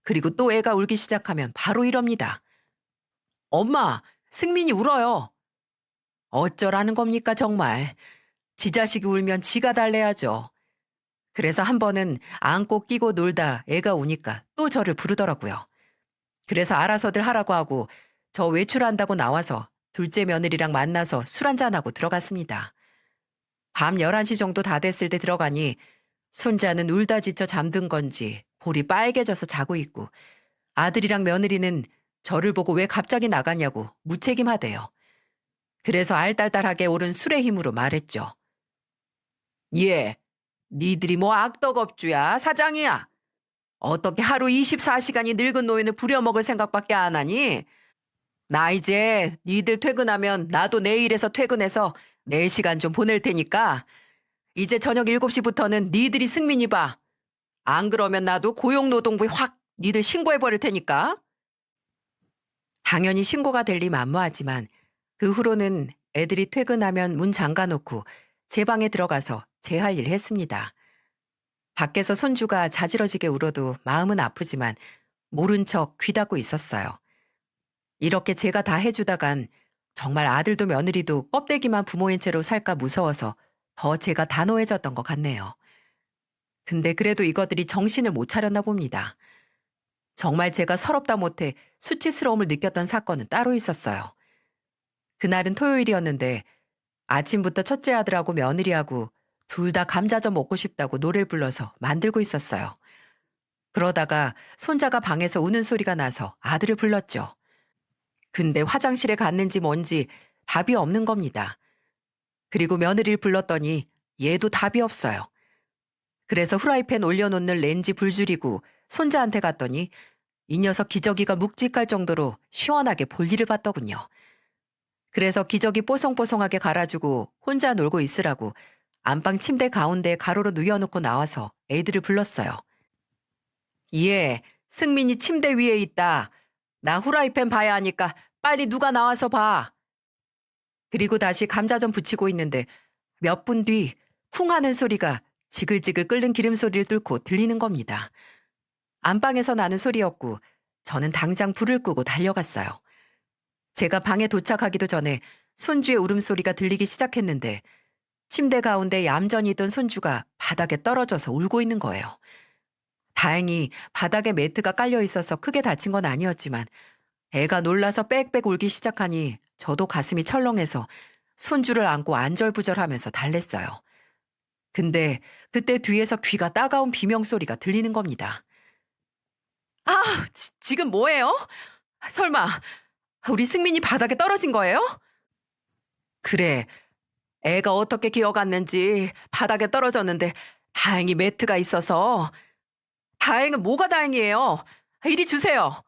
그리고 또 애가 울기 시작하면 바로 이럽니다. 엄마, 승민이 울어요. 어쩌라는 겁니까 정말. 지 자식이 울면 지가 달래야죠. 그래서 한 번은 안고 끼고 놀다 애가 우니까 또 저를 부르더라고요. 그래서 알아서들 하라고 하고 저 외출한다고 나와서 둘째 며느리랑 만나서 술 한잔하고 들어갔습니다. 밤 11시 정도 다 됐을 때 들어가니 손자는 울다 지쳐 잠든 건지 볼이 빨개져서 자고 있고 아들이랑 며느리는 저를 보고 왜 갑자기 나가냐고 무책임하대요. 그래서 알딸딸하게 오른 술의 힘으로 말했죠. 예, 니들이 뭐 악덕업주야 사장이야. 어떻게 하루 24시간이 늙은 노인을 부려먹을 생각밖에 안 하니? 나 이제 니들 퇴근하면 나도 내일에서 퇴근해서 4시간 좀 보낼 테니까 이제 저녁 7시부터는 니들이 승민이 봐. 안 그러면 나도 고용노동부에 확 니들 신고해버릴 테니까. 당연히 신고가 될 리 만무하지만 그 후로는 애들이 퇴근하면 문 잠가놓고 제 방에 들어가서 제 할 일 했습니다. 밖에서 손주가 자지러지게 울어도 마음은 아프지만 모른 척 귀 닫고 있었어요. 이렇게 제가 다 해주다간 정말 아들도 며느리도 껍데기만 부모인 채로 살까 무서워서 더 제가 단호해졌던 것 같네요. 근데 그래도 이것들이 정신을 못 차렸나 봅니다. 정말 제가 서럽다 못해 수치스러움을 느꼈던 사건은 따로 있었어요. 그날은 토요일이었는데 아침부터 첫째 아들하고 며느리하고 둘 다 감자전 먹고 싶다고 노래를 불러서 만들고 있었어요. 그러다가 손자가 방에서 우는 소리가 나서 아들을 불렀죠. 근데 화장실에 갔는지 뭔지 답이 없는 겁니다. 그리고 며느리를 불렀더니 얘도 답이 없어요. 그래서 후라이팬 올려놓는 렌지 불 줄이고 손자한테 갔더니 이 녀석 기저귀가 묵직할 정도로 시원하게 볼일을 봤더군요. 그래서 기저귀 뽀송뽀송하게 갈아주고 혼자 놀고 있으라고 안방 침대 가운데 가로로 누워놓고 나와서 애들을 불렀어요. 예, 승민이 침대 위에 있다. 나 후라이팬 봐야 하니까 빨리 누가 나와서 봐. 그리고 다시 감자전 부치고 있는데 몇 분 뒤 쿵 하는 소리가 지글지글 끓는 기름 소리를 뚫고 들리는 겁니다. 안방에서 나는 소리였고 저는 당장 불을 끄고 달려갔어요. 제가 방에 도착하기도 전에 손주의 울음소리가 들리기 시작했는데 침대 가운데 얌전히 있던 손주가 바닥에 떨어져서 울고 있는 거예요. 다행히 바닥에 매트가 깔려 있어서 크게 다친 건 아니었지만 애가 놀라서 빽빽 울기 시작하니 저도 가슴이 철렁해서 손주를 안고 안절부절하면서 달랬어요. 근데 그때 뒤에서 귀가 따가운 비명소리가 들리는 겁니다. 아, 지금 뭐예요? 설마 우리 승민이 바닥에 떨어진 거예요? 그래, 애가 어떻게 기어갔는지 바닥에 떨어졌는데 다행히 매트가 있어서. 다행은 뭐가 다행이에요? 이리 주세요.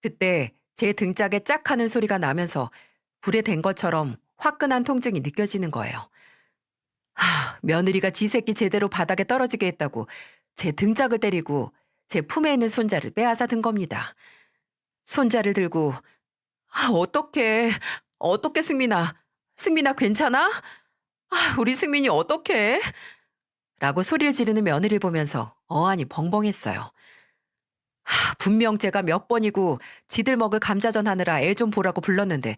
그때 제 등짝에 짝 하는 소리가 나면서 불에 댄 것처럼 화끈한 통증이 느껴지는 거예요. 며느리가 지 새끼 제대로 바닥에 떨어지게 했다고 제 등짝을 때리고 제 품에 있는 손자를 빼앗아 든 겁니다. 손자를 들고 어떡해 승민아 괜찮아? 우리 승민이 어떡해? 라고 소리를 지르는 며느리를 보면서 어안이 벙벙했어요. 분명 제가 몇 번이고 지들 먹을 감자전 하느라 애 좀 보라고 불렀는데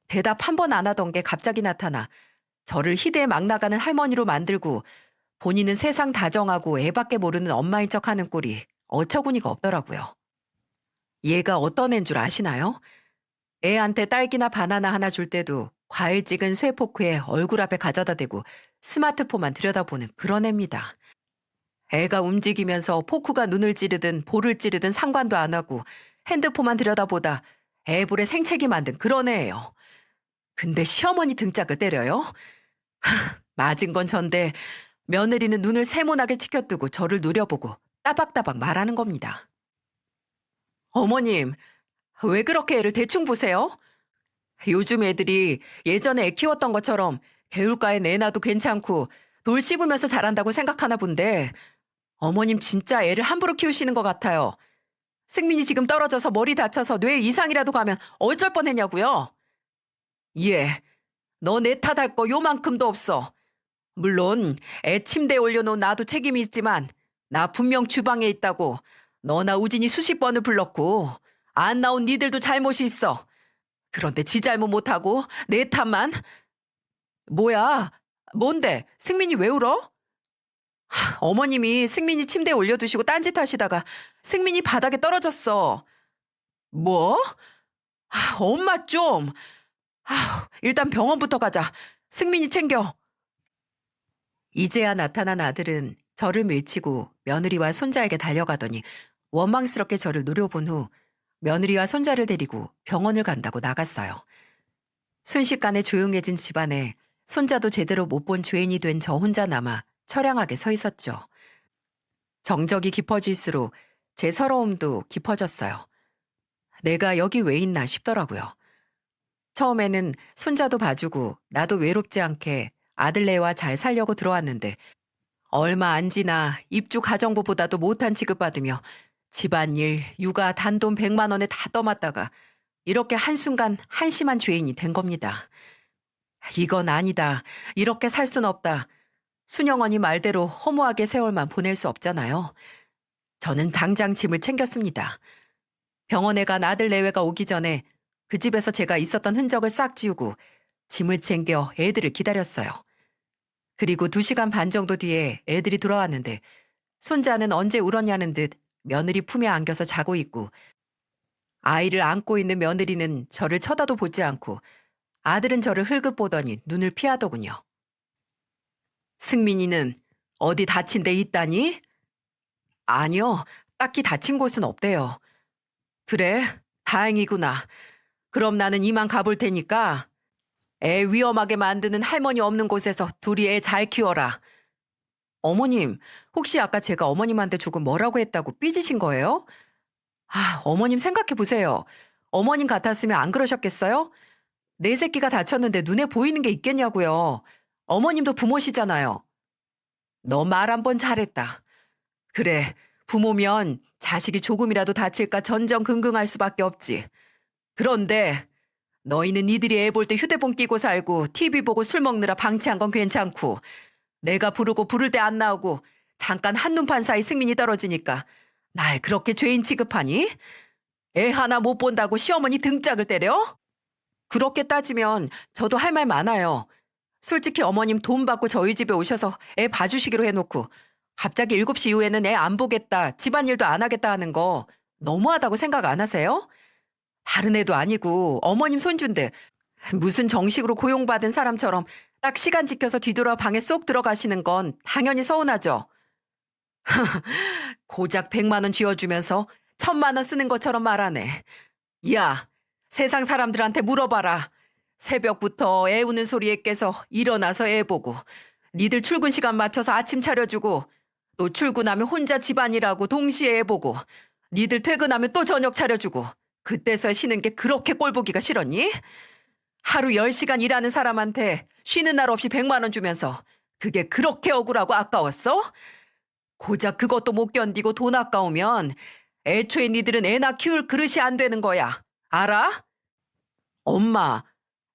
대답 한 번 안 하던 게 갑자기 나타나 저를 희대에 막 나가는 할머니로 만들고 본인은 세상 다정하고 애밖에 모르는 엄마인 척하는 꼴이 어처구니가 없더라고요. 얘가 어떤 애인 줄 아시나요? 애한테 딸기나 바나나 하나 줄 때도 과일 찍은 쇠포크에 얼굴 앞에 가져다 대고 스마트폰만 들여다보는 그런 애입니다. 애가 움직이면서 포크가 눈을 찌르든 볼을 찌르든 상관도 안 하고 핸드폰만 들여다보다 애 볼에 생채기 만든 그런 애예요. 근데 시어머니 등짝을 때려요? 맞은 건 전데 며느리는 눈을 세모나게 치켜뜨고 저를 노려보고 따박따박 말하는 겁니다. 어머님, 왜 그렇게 애를 대충 보세요? 요즘 애들이 예전에 애 키웠던 것처럼 개울가에 내놔도 괜찮고 돌 씹으면서 자란다고 생각하나 본데 어머님 진짜 애를 함부로 키우시는 것 같아요. 승민이 지금 떨어져서 머리 다쳐서 뇌 이상이라도 가면 어쩔 뻔했냐고요? 예, 너 내 탓할 거 요만큼도 없어. 물론 애 침대에 올려놓은 나도 책임이 있지만 나 분명 주방에 있다고 너나 우진이 수십 번을 불렀고 안 나온 니들도 잘못이 있어. 그런데 지 잘못 못하고 내 탓만. 뭐야? 뭔데? 승민이 왜 울어? 어머님이 승민이 침대에 올려두시고 딴짓 하시다가 승민이 바닥에 떨어졌어. 뭐? 엄마 좀. 일단 병원부터 가자. 승민이 챙겨. 이제야 나타난 아들은 저를 밀치고 며느리와 손자에게 달려가더니 원망스럽게 저를 노려본 후 며느리와 손자를 데리고 병원을 간다고 나갔어요. 순식간에 조용해진 집안에 손자도 제대로 못 본 죄인이 된 저 혼자 남아 처량하게 서 있었죠. 정적이 깊어질수록 제 서러움도 깊어졌어요. 내가 여기 왜 있나 싶더라고요. 처음에는 손자도 봐주고 나도 외롭지 않게 아들네와 잘 살려고 들어왔는데 얼마 안 지나 입주 가정부보다도 못한 취급받으며 집안일, 육아, 단돈 100만 원에 다 떠맡다가 이렇게 한순간 한심한 죄인이 된 겁니다. 이건 아니다. 이렇게 살 순 없다. 순영언니 말대로 허무하게 세월만 보낼 수 없잖아요. 저는 당장 짐을 챙겼습니다. 병원에 간 아들 내외가 오기 전에 그 집에서 제가 있었던 흔적을 싹 지우고 짐을 챙겨 애들을 기다렸어요. 그리고 2시간 반 정도 뒤에 애들이 돌아왔는데 손자는 언제 울었냐는 듯 며느리 품에 안겨서 자고 있고 아이를 안고 있는 며느리는 저를 쳐다도 보지 않고 아들은 저를 흘끗 보더니 눈을 피하더군요. 승민이는 어디 다친 데 있다니? 아니요, 딱히 다친 곳은 없대요. 그래, 다행이구나. 그럼 나는 이만 가볼 테니까 애 위험하게 만드는 할머니 없는 곳에서 둘이 애 잘 키워라. 어머님, 혹시 아까 제가 어머님한테 조금 뭐라고 했다고 삐지신 거예요? 어머님 생각해 보세요. 어머님 같았으면 안 그러셨겠어요? 내 새끼가 다쳤는데 눈에 보이는 게 있겠냐고요. 어머님도 부모시잖아요. 너 말 한 번 잘했다. 그래, 부모면 자식이 조금이라도 다칠까 전전긍긍할 수밖에 없지. 그런데 너희는 니들이 애 볼 때 휴대폰 끼고 살고 TV 보고 술 먹느라 방치한 건 괜찮고 내가 부르고 부를 때 안 나오고 잠깐 한눈판 사이 승민이 떨어지니까 날 그렇게 죄인 취급하니? 애 하나 못 본다고 시어머니 등짝을 때려? 그렇게 따지면 저도 할 말 많아요. 솔직히 어머님 돈 받고 저희 집에 오셔서 애 봐주시기로 해놓고 갑자기 7시 이후에는 애 안 보겠다, 집안일도 안 하겠다 하는 거 너무하다고 생각 안 하세요? 다른 애도 아니고 어머님 손주인데 무슨 정식으로 고용받은 사람처럼 딱 시간 지켜서 뒤돌아 방에 쏙 들어가시는 건 당연히 서운하죠. 고작 100만 원 쥐어주면서 1000만 원 쓰는 것처럼 말하네. 야, 세상 사람들한테 물어봐라. 새벽부터 애 우는 소리에 깨서 일어나서 애 보고 니들 출근 시간 맞춰서 아침 차려주고 또 출근하면 혼자 집안일하고 동시에 애 보고 니들 퇴근하면 또 저녁 차려주고 그때서 쉬는 게 그렇게 꼴보기가 싫었니? 하루 10시간 일하는 사람한테 쉬는 날 없이 100만 원 주면서 그게 그렇게 억울하고 아까웠어? 고작 그것도 못 견디고 돈 아까우면 애초에 니들은 애나 키울 그릇이 안 되는 거야. 알아? 엄마,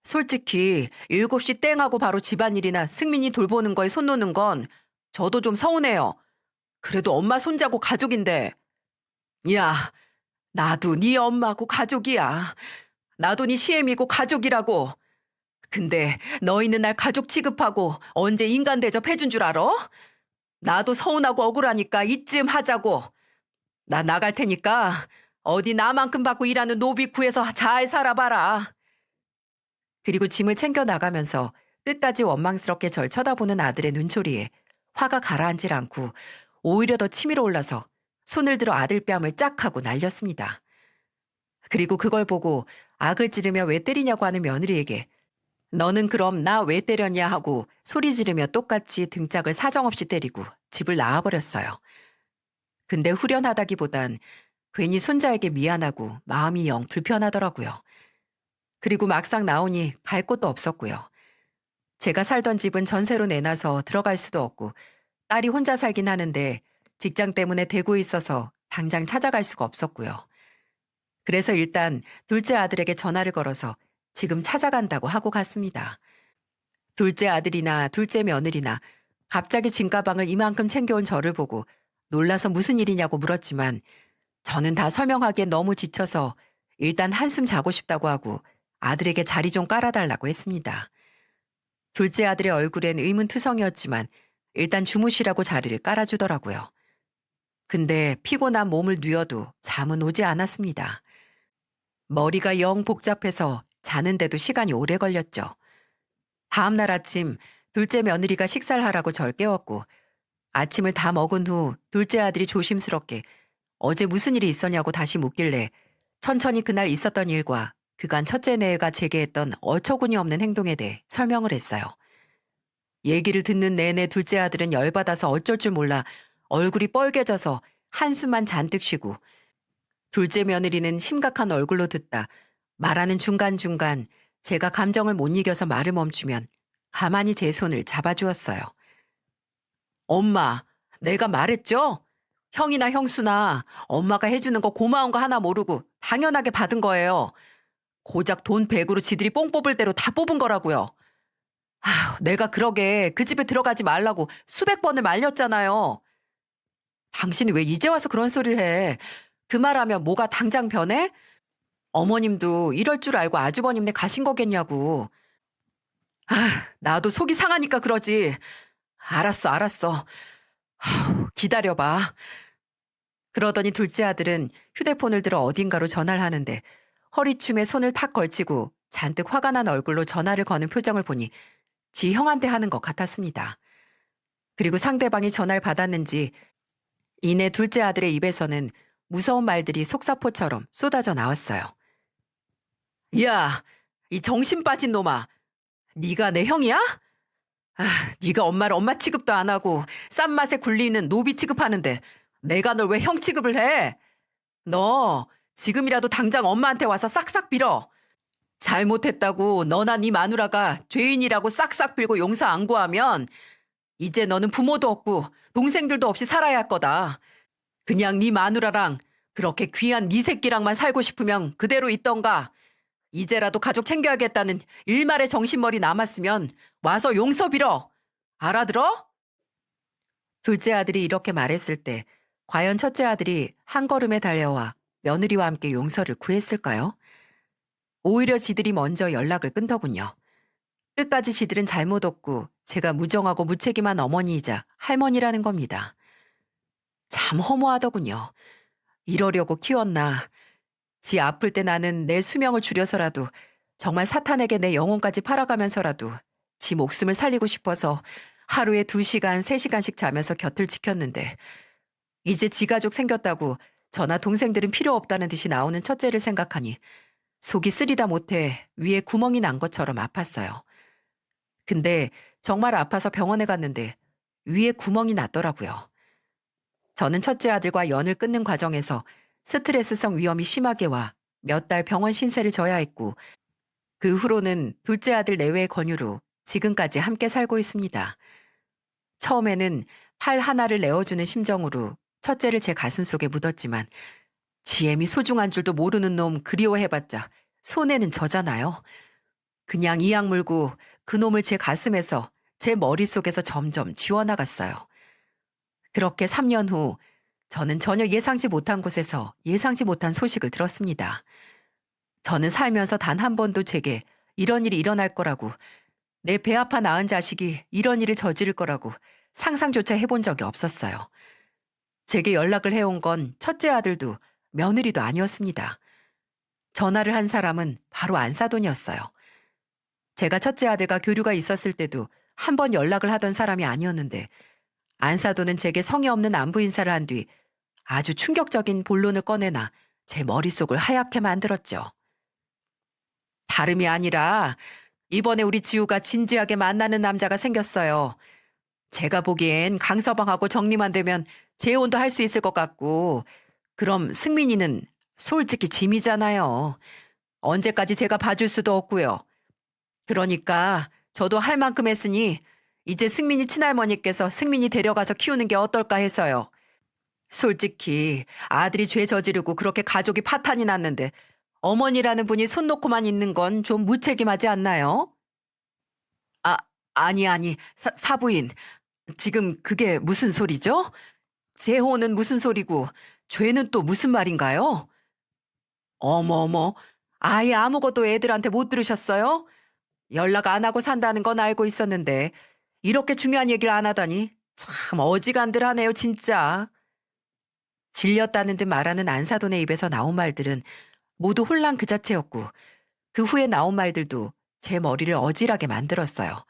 솔직히 7시 땡하고 바로 집안일이나 승민이 돌보는 거에 손 놓는 건 저도 좀 서운해요. 그래도 엄마 손자고 가족인데. 야, 나도 네 엄마고 가족이야. 나도 네 시엠이고 가족이라고. 근데 너희는 날 가족 취급하고 언제 인간 대접해준 줄 알아? 나도 서운하고 억울하니까 이쯤 하자고. 나 나갈 테니까 어디 나만큼 받고 일하는 노비 구해서 잘 살아봐라. 그리고 짐을 챙겨 나가면서 끝까지 원망스럽게 절 쳐다보는 아들의 눈초리에 화가 가라앉질 않고 오히려 더 치밀어 올라서 손을 들어 아들 뺨을 짝 하고 날렸습니다. 그리고 그걸 보고 악을 지르며 왜 때리냐고 하는 며느리에게 너는 그럼 나 왜 때렸냐 하고 소리 지르며 똑같이 등짝을 사정없이 때리고 집을 나와버렸어요. 근데 후련하다기보단 괜히 손자에게 미안하고 마음이 영 불편하더라고요. 그리고 막상 나오니 갈 곳도 없었고요. 제가 살던 집은 전세로 내놔서 들어갈 수도 없고 딸이 혼자 살긴 하는데 직장 때문에 대구에 있어서 당장 찾아갈 수가 없었고요. 그래서 일단 둘째 아들에게 전화를 걸어서 지금 찾아간다고 하고 갔습니다. 둘째 아들이나 둘째 며느리나 갑자기 짐가방을 이만큼 챙겨온 저를 보고 놀라서 무슨 일이냐고 물었지만 저는 다 설명하기에 너무 지쳐서 일단 한숨 자고 싶다고 하고 아들에게 자리 좀 깔아달라고 했습니다. 둘째 아들의 얼굴엔 의문투성이었지만 일단 주무시라고 자리를 깔아주더라고요. 근데 피곤한 몸을 뉘어도 잠은 오지 않았습니다. 머리가 영 복잡해서 자는데도 시간이 오래 걸렸죠. 다음 날 아침 둘째 며느리가 식사를 하라고 절 깨웠고 아침을 다 먹은 후 둘째 아들이 조심스럽게 어제 무슨 일이 있었냐고 다시 묻길래 천천히 그날 있었던 일과 그간 첫째 내외가 제게 했던 어처구니 없는 행동에 대해 설명을 했어요. 얘기를 듣는 내내 둘째 아들은 열받아서 어쩔 줄 몰라 얼굴이 뻘개져서 한숨만 잔뜩 쉬고 둘째 며느리는 심각한 얼굴로 듣다 말하는 중간중간 제가 감정을 못 이겨서 말을 멈추면 가만히 제 손을 잡아주었어요. 엄마, 내가 말했죠? 형이나 형수나 엄마가 해주는 거 고마운 거 하나 모르고 당연하게 받은 거예요. 고작 돈 100으로 지들이 뽕 뽑을 대로 다 뽑은 거라고요. 내가 그러게 그 집에 들어가지 말라고 수백 번을 말렸잖아요. 당신이 왜 이제 와서 그런 소리를 해? 그 말하면 뭐가 당장 변해? 어머님도 이럴 줄 알고 아주버님네 가신 거겠냐고. 나도 속이 상하니까 그러지. 알았어, 알았어. 기다려봐. 그러더니 둘째 아들은 휴대폰을 들어 어딘가로 전화를 하는데 허리춤에 손을 탁 걸치고 잔뜩 화가 난 얼굴로 전화를 거는 표정을 보니 지 형한테 하는 것 같았습니다. 그리고 상대방이 전화를 받았는지 이내 둘째 아들의 입에서는 무서운 말들이 속사포처럼 쏟아져 나왔어요. 야, 이 정신 빠진 놈아. 네가 내 형이야? 네가 엄마를 엄마 취급도 안 하고 싼 맛에 굴리는 노비 취급하는데 내가 널 왜 형 취급을 해? 너 지금이라도 당장 엄마한테 와서 싹싹 빌어. 잘못했다고 너나 네 마누라가 죄인이라고 싹싹 빌고 용서 안 구하면 이제 너는 부모도 없고 동생들도 없이 살아야 할 거다. 그냥 네 마누라랑 그렇게 귀한 네 새끼랑만 살고 싶으면 그대로 있던가. 이제라도 가족 챙겨야겠다는 일말의 정신머리 남았으면 와서 용서 빌어. 알아들어? 둘째 아들이 이렇게 말했을 때 과연 첫째 아들이 한 걸음에 달려와 며느리와 함께 용서를 구했을까요? 오히려 지들이 먼저 연락을 끊더군요. 끝까지 지들은 잘못 없고 제가 무정하고 무책임한 어머니이자 할머니라는 겁니다. 참 허무하더군요. 이러려고 키웠나. 지 아플 때 나는 내 수명을 줄여서라도 정말 사탄에게 내 영혼까지 팔아가면서라도 지 목숨을 살리고 싶어서 하루에 2시간, 3시간씩 자면서 곁을 지켰는데 이제 지 가족 생겼다고 저나 동생들은 필요 없다는 듯이 나오는 첫째를 생각하니 속이 쓰리다 못해 위에 구멍이 난 것처럼 아팠어요. 근데 정말 아파서 병원에 갔는데 위에 구멍이 났더라고요. 저는 첫째 아들과 연을 끊는 과정에서 스트레스성 위염이 심하게 와 몇 달 병원 신세를 져야 했고 그 후로는 둘째 아들 내외의 권유로 지금까지 함께 살고 있습니다. 처음에는 팔 하나를 내어주는 심정으로 첫째를 제 가슴속에 묻었지만 지엠이 소중한 줄도 모르는 놈 그리워해봤자 손해는 저잖아요. 그냥 이악 물고 그 놈을 제 가슴에서 제 머릿속에서 점점 지워나갔어요. 그렇게 3년 후 저는 전혀 예상치 못한 곳에서 예상치 못한 소식을 들었습니다. 저는 살면서 단 한 번도 제게 이런 일이 일어날 거라고 내 배 아파 낳은 자식이 이런 일을 저지를 거라고 상상조차 해본 적이 없었어요. 제게 연락을 해온 건 첫째 아들도 며느리도 아니었습니다. 전화를 한 사람은 바로 안사돈이었어요. 제가 첫째 아들과 교류가 있었을 때도 한 번 연락을 하던 사람이 아니었는데 안사돈은 제게 성의 없는 안부 인사를 한 뒤 아주 충격적인 본론을 꺼내나 제 머릿속을 하얗게 만들었죠. 다름이 아니라 이번에 우리 지우가 진지하게 만나는 남자가 생겼어요. 제가 보기엔 강서방하고 정리만 되면 재혼도 할 수 있을 것 같고 그럼 승민이는 솔직히 짐이잖아요. 언제까지 제가 봐줄 수도 없고요. 그러니까 저도 할 만큼 했으니 이제 승민이 친할머니께서 승민이 데려가서 키우는 게 어떨까 해서요. 솔직히 아들이 죄 저지르고 그렇게 가족이 파탄이 났는데 어머니라는 분이 손 놓고만 있는 건 좀 무책임하지 않나요? 아, 아니, 사부인. 지금 그게 무슨 소리죠? 재혼은 무슨 소리고 죄는 또 무슨 말인가요? 어머, 아예 아무것도 애들한테 못 들으셨어요? 연락 안 하고 산다는 건 알고 있었는데 이렇게 중요한 얘기를 안 하다니 참 어지간들하네요, 진짜. 질렸다는 듯 말하는 안사돈의 입에서 나온 말들은 모두 혼란 그 자체였고 그 후에 나온 말들도 제 머리를 어질하게 만들었어요.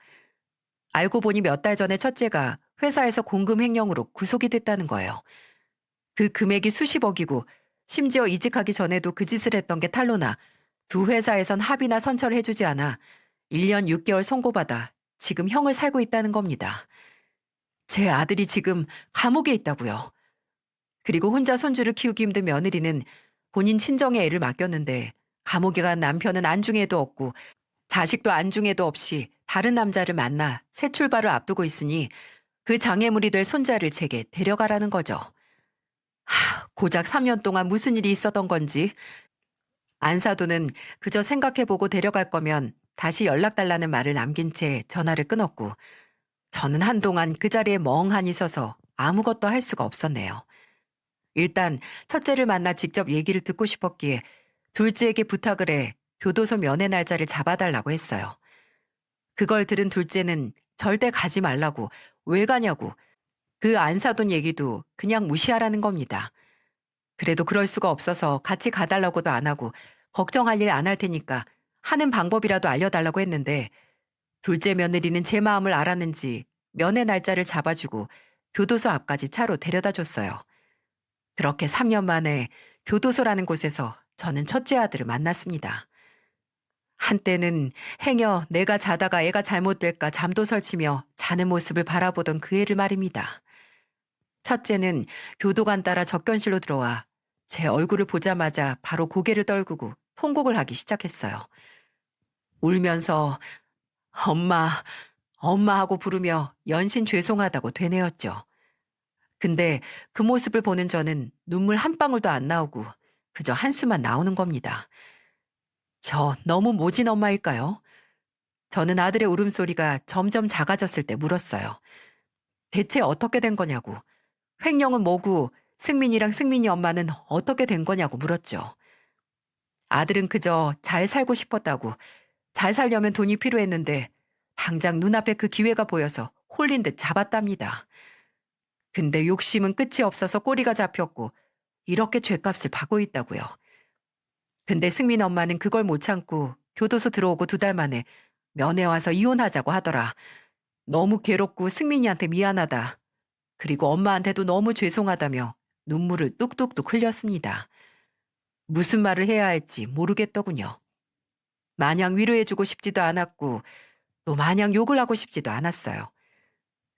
알고 보니 몇 달 전에 첫째가 회사에서 공금 횡령으로 구속이 됐다는 거예요. 그 금액이 수십억이고 심지어 이직하기 전에도 그 짓을 했던 게 탄로나 두 회사에선 합의나 선처를 해주지 않아 1년 6개월 선고받아 지금 형을 살고 있다는 겁니다. 제 아들이 지금 감옥에 있다고요. 그리고 혼자 손주를 키우기 힘든 며느리는 본인 친정에 애를 맡겼는데 감옥에 간 남편은 안중에도 없고 자식도 안중에도 없이 다른 남자를 만나 새 출발을 앞두고 있으니 그 장애물이 될 손자를 제게 데려가라는 거죠. 고작 3년 동안 무슨 일이 있었던 건지 안사도는 그저 생각해보고 데려갈 거면 다시 연락 달라는 말을 남긴 채 전화를 끊었고 저는 한동안 그 자리에 멍하니 서서 아무것도 할 수가 없었네요. 일단 첫째를 만나 직접 얘기를 듣고 싶었기에 둘째에게 부탁을 해 교도소 면회 날짜를 잡아달라고 했어요. 그걸 들은 둘째는 절대 가지 말라고, 왜 가냐고, 그 안 사돈 얘기도 그냥 무시하라는 겁니다. 그래도 그럴 수가 없어서 같이 가달라고도 안 하고 걱정할 일 안 할 테니까 하는 방법이라도 알려달라고 했는데 둘째 며느리는 제 마음을 알았는지 면회 날짜를 잡아주고 교도소 앞까지 차로 데려다 줬어요. 그렇게 3년 만에 교도소라는 곳에서 저는 첫째 아들을 만났습니다. 한때는 행여 내가 자다가 애가 잘못될까 잠도 설치며 자는 모습을 바라보던 그 애를 말입니다. 첫째는 교도관 따라 접견실로 들어와 제 얼굴을 보자마자 바로 고개를 떨구고 통곡을 하기 시작했어요. 울면서 엄마, 엄마 하고 부르며 연신 죄송하다고 되뇌었죠. 근데 그 모습을 보는 저는 눈물 한 방울도 안 나오고 그저 한숨만 나오는 겁니다. 저 너무 모진 엄마일까요? 저는 아들의 울음소리가 점점 작아졌을 때 물었어요. 대체 어떻게 된 거냐고. 횡령은 뭐고 승민이랑 승민이 엄마는 어떻게 된 거냐고 물었죠. 아들은 그저 잘 살고 싶었다고, 잘 살려면 돈이 필요했는데 당장 눈앞에 그 기회가 보여서 홀린 듯 잡았답니다. 근데 욕심은 끝이 없어서 꼬리가 잡혔고 이렇게 죗값을 받고 있다고요. 근데 승민 엄마는 그걸 못 참고 교도소 들어오고 2달 만에 면회 와서 이혼하자고 하더라. 너무 괴롭고 승민이한테 미안하다. 그리고 엄마한테도 너무 죄송하다며 눈물을 뚝뚝뚝 흘렸습니다. 무슨 말을 해야 할지 모르겠더군요. 마냥 위로해주고 싶지도 않았고 또 마냥 욕을 하고 싶지도 않았어요.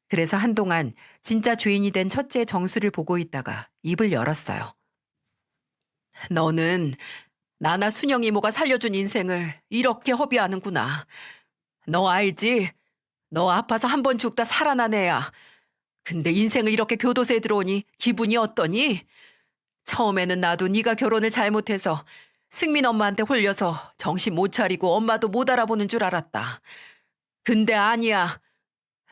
그래서 한동안 진짜 죄인이 된 첫째의 정수를 보고 있다가 입을 열었어요. 너는 나나 순영 이모가 살려준 인생을 이렇게 허비하는구나. 너 알지? 너 아파서 한 번 죽다 살아난 애야. 근데 인생을 이렇게 교도소에 들어오니 기분이 어떠니? 처음에는 나도 네가 결혼을 잘못해서 승민 엄마한테 홀려서 정신 못 차리고 엄마도 못 알아보는 줄 알았다. 근데 아니야.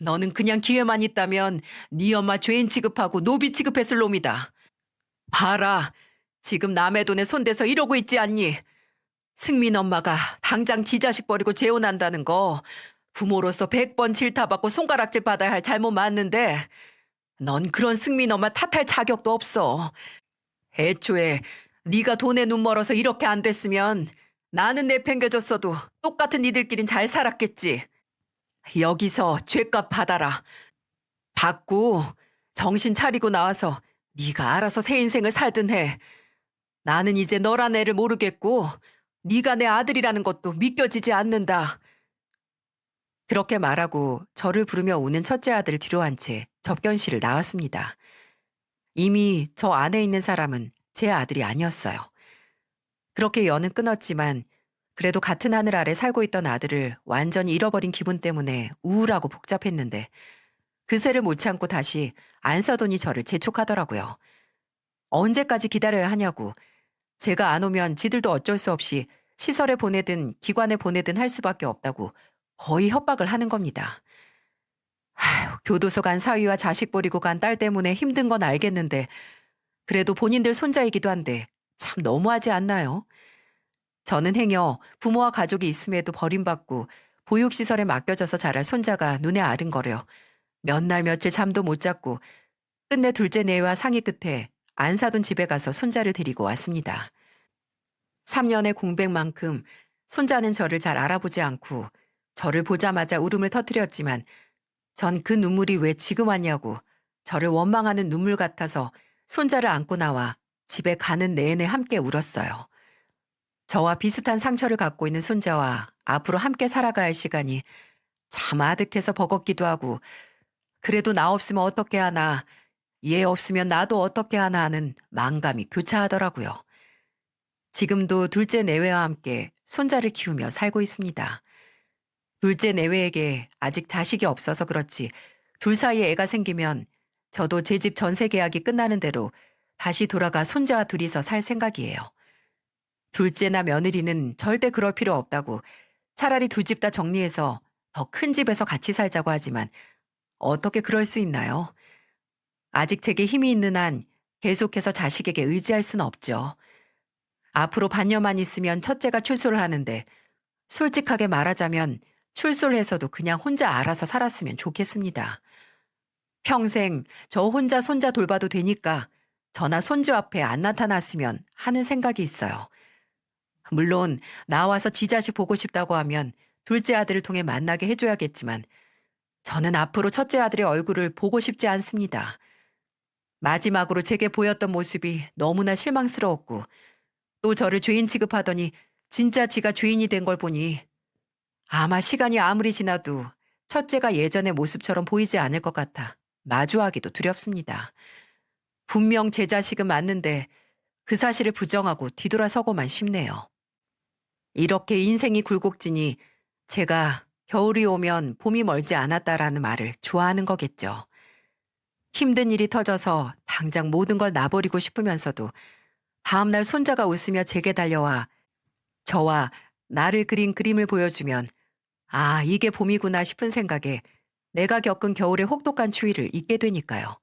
너는 그냥 기회만 있다면 네 엄마 죄인 취급하고 노비 취급했을 놈이다. 봐라. 지금 남의 돈에 손대서 이러고 있지 않니? 승민 엄마가 당장 지 자식 버리고 재혼한다는 거 부모로서 100번 질타받고 손가락질 받아야 할 잘못 맞는데 넌 그런 승민 엄마 탓할 자격도 없어. 애초에 네가 돈에 눈 멀어서 이렇게 안 됐으면 나는 내팽겨졌어도 똑같은 니들끼린 잘 살았겠지. 여기서 죗값 받아라. 받고 정신 차리고 나와서 네가 알아서 새 인생을 살든 해. 나는 이제 너란 애를 모르겠고 네가 내 아들이라는 것도 믿겨지지 않는다. 그렇게 말하고 저를 부르며 우는 첫째 아들을 뒤로 한 채 접견실을 나왔습니다. 이미 저 안에 있는 사람은 제 아들이 아니었어요. 그렇게 연은 끊었지만 그래도 같은 하늘 아래 살고 있던 아들을 완전히 잃어버린 기분 때문에 우울하고 복잡했는데 그새를 못 참고 다시 안서돈이 저를 재촉하더라고요. 언제까지 기다려야 하냐고. 제가 안 오면 지들도 어쩔 수 없이 시설에 보내든 기관에 보내든 할 수밖에 없다고 거의 협박을 하는 겁니다. 아휴, 교도소 간 사위와 자식 버리고 간 딸 때문에 힘든 건 알겠는데 그래도 본인들 손자이기도 한데 참 너무하지 않나요? 저는 행여 부모와 가족이 있음에도 버림받고 보육시설에 맡겨져서 자랄 손자가 눈에 아른거려 몇 날 며칠 잠도 못 잤고 끝내 둘째 내외와 상의 끝에 안 사돈 집에 가서 손자를 데리고 왔습니다. 3년의 공백만큼 손자는 저를 잘 알아보지 않고 저를 보자마자 울음을 터뜨렸지만 전 그 눈물이 왜 지금 왔냐고 저를 원망하는 눈물 같아서 손자를 안고 나와 집에 가는 내내 함께 울었어요. 저와 비슷한 상처를 갖고 있는 손자와 앞으로 함께 살아가야 할 시간이 참 아득해서 버겁기도 하고 그래도 나 없으면 어떻게 하나, 얘 없으면 나도 어떻게 하나 하는 망감이 교차하더라고요. 지금도 둘째 내외와 함께 손자를 키우며 살고 있습니다. 둘째 내외에게 아직 자식이 없어서 그렇지 둘 사이에 애가 생기면 저도 제 집 전세 계약이 끝나는 대로 다시 돌아가 손자와 둘이서 살 생각이에요. 둘째나 며느리는 절대 그럴 필요 없다고 차라리 두 집 다 정리해서 더 큰 집에서 같이 살자고 하지만 어떻게 그럴 수 있나요? 아직 제게 힘이 있는 한 계속해서 자식에게 의지할 수는 없죠. 앞으로 반년만 있으면 첫째가 출소를 하는데 솔직하게 말하자면 출소를 해서도 그냥 혼자 알아서 살았으면 좋겠습니다. 평생 저 혼자 손자 돌봐도 되니까 저나 손주 앞에 안 나타났으면 하는 생각이 있어요. 물론 나와서 지 자식 보고 싶다고 하면 둘째 아들을 통해 만나게 해줘야겠지만 저는 앞으로 첫째 아들의 얼굴을 보고 싶지 않습니다. 마지막으로 제게 보였던 모습이 너무나 실망스러웠고 또 저를 죄인 취급하더니 진짜 지가 죄인이 된 걸 보니 아마 시간이 아무리 지나도 첫째가 예전의 모습처럼 보이지 않을 것 같아 마주하기도 두렵습니다. 분명 제 자식은 맞는데 그 사실을 부정하고 뒤돌아서고만 싶네요. 이렇게 인생이 굴곡지니 제가 겨울이 오면 봄이 멀지 않았다라는 말을 좋아하는 거겠죠. 힘든 일이 터져서 당장 모든 걸 놔버리고 싶으면서도 다음날 손자가 웃으며 제게 달려와 저와 나를 그린 그림을 보여주면 아, 이게 봄이구나 싶은 생각에 내가 겪은 겨울의 혹독한 추위를 잊게 되니까요.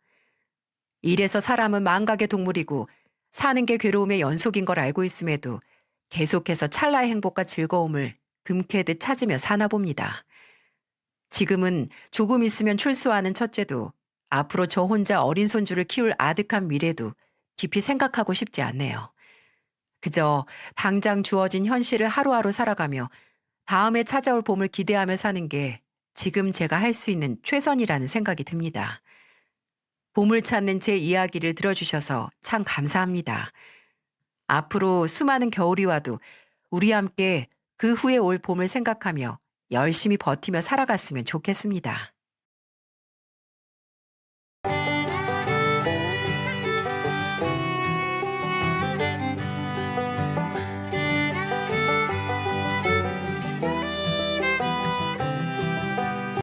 이래서 사람은 망각의 동물이고 사는 게 괴로움의 연속인 걸 알고 있음에도 계속해서 찰나의 행복과 즐거움을 금캐듯 찾으며 사나 봅니다. 지금은 조금 있으면 출소하는 첫째도 앞으로 저 혼자 어린 손주를 키울 아득한 미래도 깊이 생각하고 싶지 않네요. 그저 당장 주어진 현실을 하루하루 살아가며 다음에 찾아올 봄을 기대하며 사는 게 지금 제가 할 수 있는 최선이라는 생각이 듭니다. 봄을 찾는 제 이야기를 들어주셔서 참 감사합니다. 앞으로 수많은 겨울이 와도 우리 함께 그 후에 올 봄을 생각하며 열심히 버티며 살아갔으면 좋겠습니다.